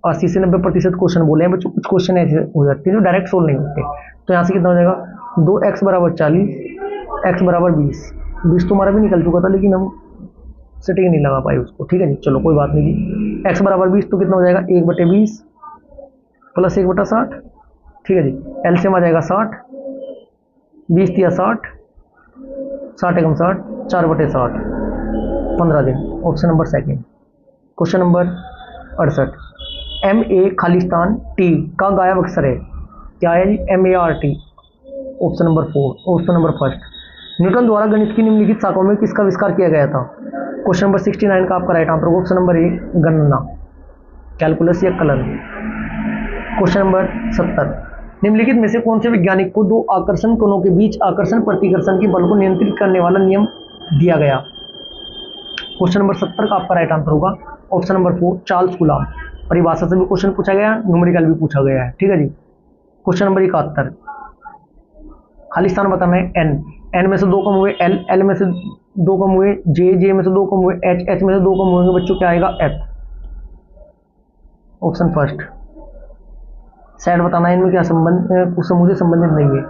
80 से 90% क्वेश्चन बोले हैं बच्चों, कुछ क्वेश्चन ऐसे हो जाते हैं जो डायरेक्ट सोल्व नहीं होते, तो यहाँ से कितना हो जाएगा, 2x बराबर 40, x बराबर 20, 20 तो हमारा भी निकल चुका था लेकिन हम सेटिंग नहीं लगा पाए उसको, ठीक है जी, चलो कोई बात नहीं जी। x बराबर 20 तो कितना हो जाएगा, 1/20 प्लस 1/60, ठीक है जी, एलसीएम आ जाएगा 60, 20 दिया 60, 60 एकम 60, 4/60, 15 दिन, option number second. Question number 68, MA Khalistan T का गायब अक्षर है, क्या है जी, MART, option number 4, option number first. Newton द्वारा गणित की निम्नलिखित शाखाओं में किसका आविष्कार किया गया था। क्वेश्चन नंबर 69 का आपका राइट आंसर, ऑप्शन नंबर ए गणना, कैलकुलस या कलन। क्वेश्चन नंबर 70, निम्नलिखित में से कौन से वैज्ञानिक को 2 आकर्षण कोणों के बीच आकर्षण प्रतिकर्षण के बल को नियंत्रित करने वाला नियम दिया गया। क्वेश्चन नंबर 70 का आपका राइट आंसर होगा, ऑप्शन नंबर 4 चार्ल्स कूलॉम। परिभाषा से भी क्वेश्चन पूछा गया, न्यूमेरिकल भी पूछा गया है, ठीक है जी। क्वेश्चन नंबर 71, खालिस्तान बताना है n में से 2 कम हुए l में से 2 कम हुए j में से 2 कम हुए h में से 2 कम हुएंगे बच्चों, क्या आएगा f, ऑप्शन फर्स्ट। सेट बताना है, इनमें क्या संबंध, उस समूह से संबंधित नहीं है।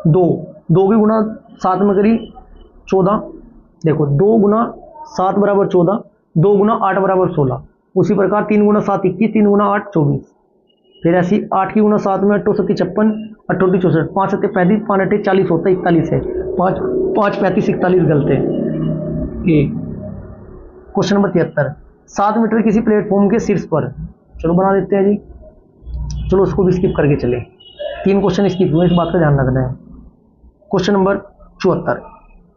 2 की गुणा 7 में करी 14, देखो 2 गुना 7 बराबर 14, 2 गुना 8 बराबर 16, उसी प्रकार 3 गुना 7 21, 3 गुना 8 24, फिर ऐसी 8 की गुना 7 में 8 7 56, 8 64, 5 7 35, 5 8 40 होता है, 41 है, 5 35 41 गलत है। क्वेश्चन नंबर 73, 7 मीटर किसी प्लेटफॉर्म के शीर्ष पर, चलो बना देते हैं जी। चलो उसको भी स्किप करके चले, 3 क्वेश्चन स्किप हुए, इस बात का ध्यान रखना है। क्वेश्चन नंबर 74,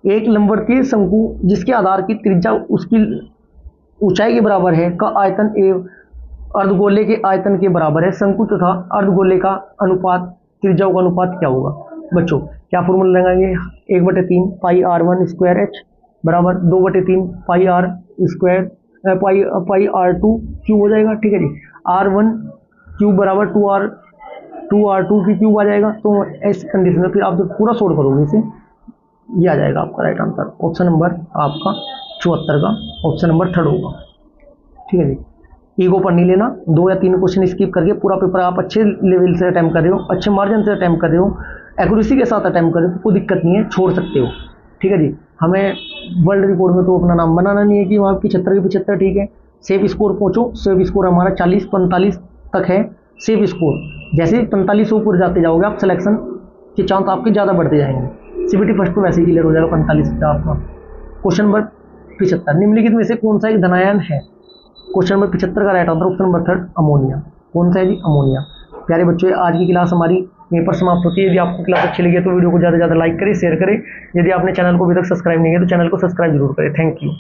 एक लंबवर्तीय शंकु जिसके आधार की त्रिज्या उसकी ऊंचाई के बराबर है का आयतन एवं अर्धगोले के आयतन के बराबर है। शंकु तथा अर्धगोले का अनुपात, त्रिज्याओं का अनुपात क्या होगा? बच्चों क्या फॉर्मूला लगाएंगे? 1/3 पाई r1 स्क्वायर h बराबर 2/3 पाई r square pi r2 cube हो जाएगा। ठीक है जी, r1 क्यूब बराबर 2r2 की क्यूब आ जाएगा। तो इस कंडीशन में फिर आप जब पूरा सोल्व करोगे इसे, ये आ जाएगा आपका राइट आंसर। ऑप्शन नंबर आपका 74 का ऑप्शन नंबर 3 होगा। ठीक है जी, ईगो पर नहीं लेना, 2 या 3 क्वेश्चन स्किप करके पूरा पेपर आप अच्छे लेवल से अटेम्प्ट कर रहे हो, अच्छे मार्जिन से अटेम्प्ट कर रहे हो, एक्यूरेसी के साथ अटेम्प्ट कर रहे हो, कोई दिक्कत नहीं है, छोड़ सकते हो। ठीक है जी, हमें वर्ल्ड रिकॉर्ड में तो अपना नाम बनाना नहीं है कि वहाँ 75 के 75। ठीक है, सेफ स्कोर पहुँचो। सेफ स्कोर हमारा 40-45 तक है सेफ स्कोर। जैसे 45 ऊपर जाते जाओगे आप, सिलेक्शन के चांस आपके ज़्यादा बढ़ते जाएंगे। सीबीटी फर्स्ट तो वैसे ही क्लियर हो जाएगा 45 का आपका। क्वेश्चन नंबर 75, निम्नलिखित में से कौन सा एक धनायन है? क्वेश्चन नंबर 75 का right answer option number 3 ammonia. कौन सा है जी? अमोनिया। प्यारे बच्चों, आज की क्लास हमारी यहीं पर समाप्त होती है। यदि आपको क्लास अच्छी लगी तो वीडियो को ज़्यादा से ज़्यादा लाइक करें, शेयर करें। यदि आपने चैनल को अभी तक सब्सक्राइब नहीं किया तो चैनल को सब्सक्राइब जरूर करें। Thank you.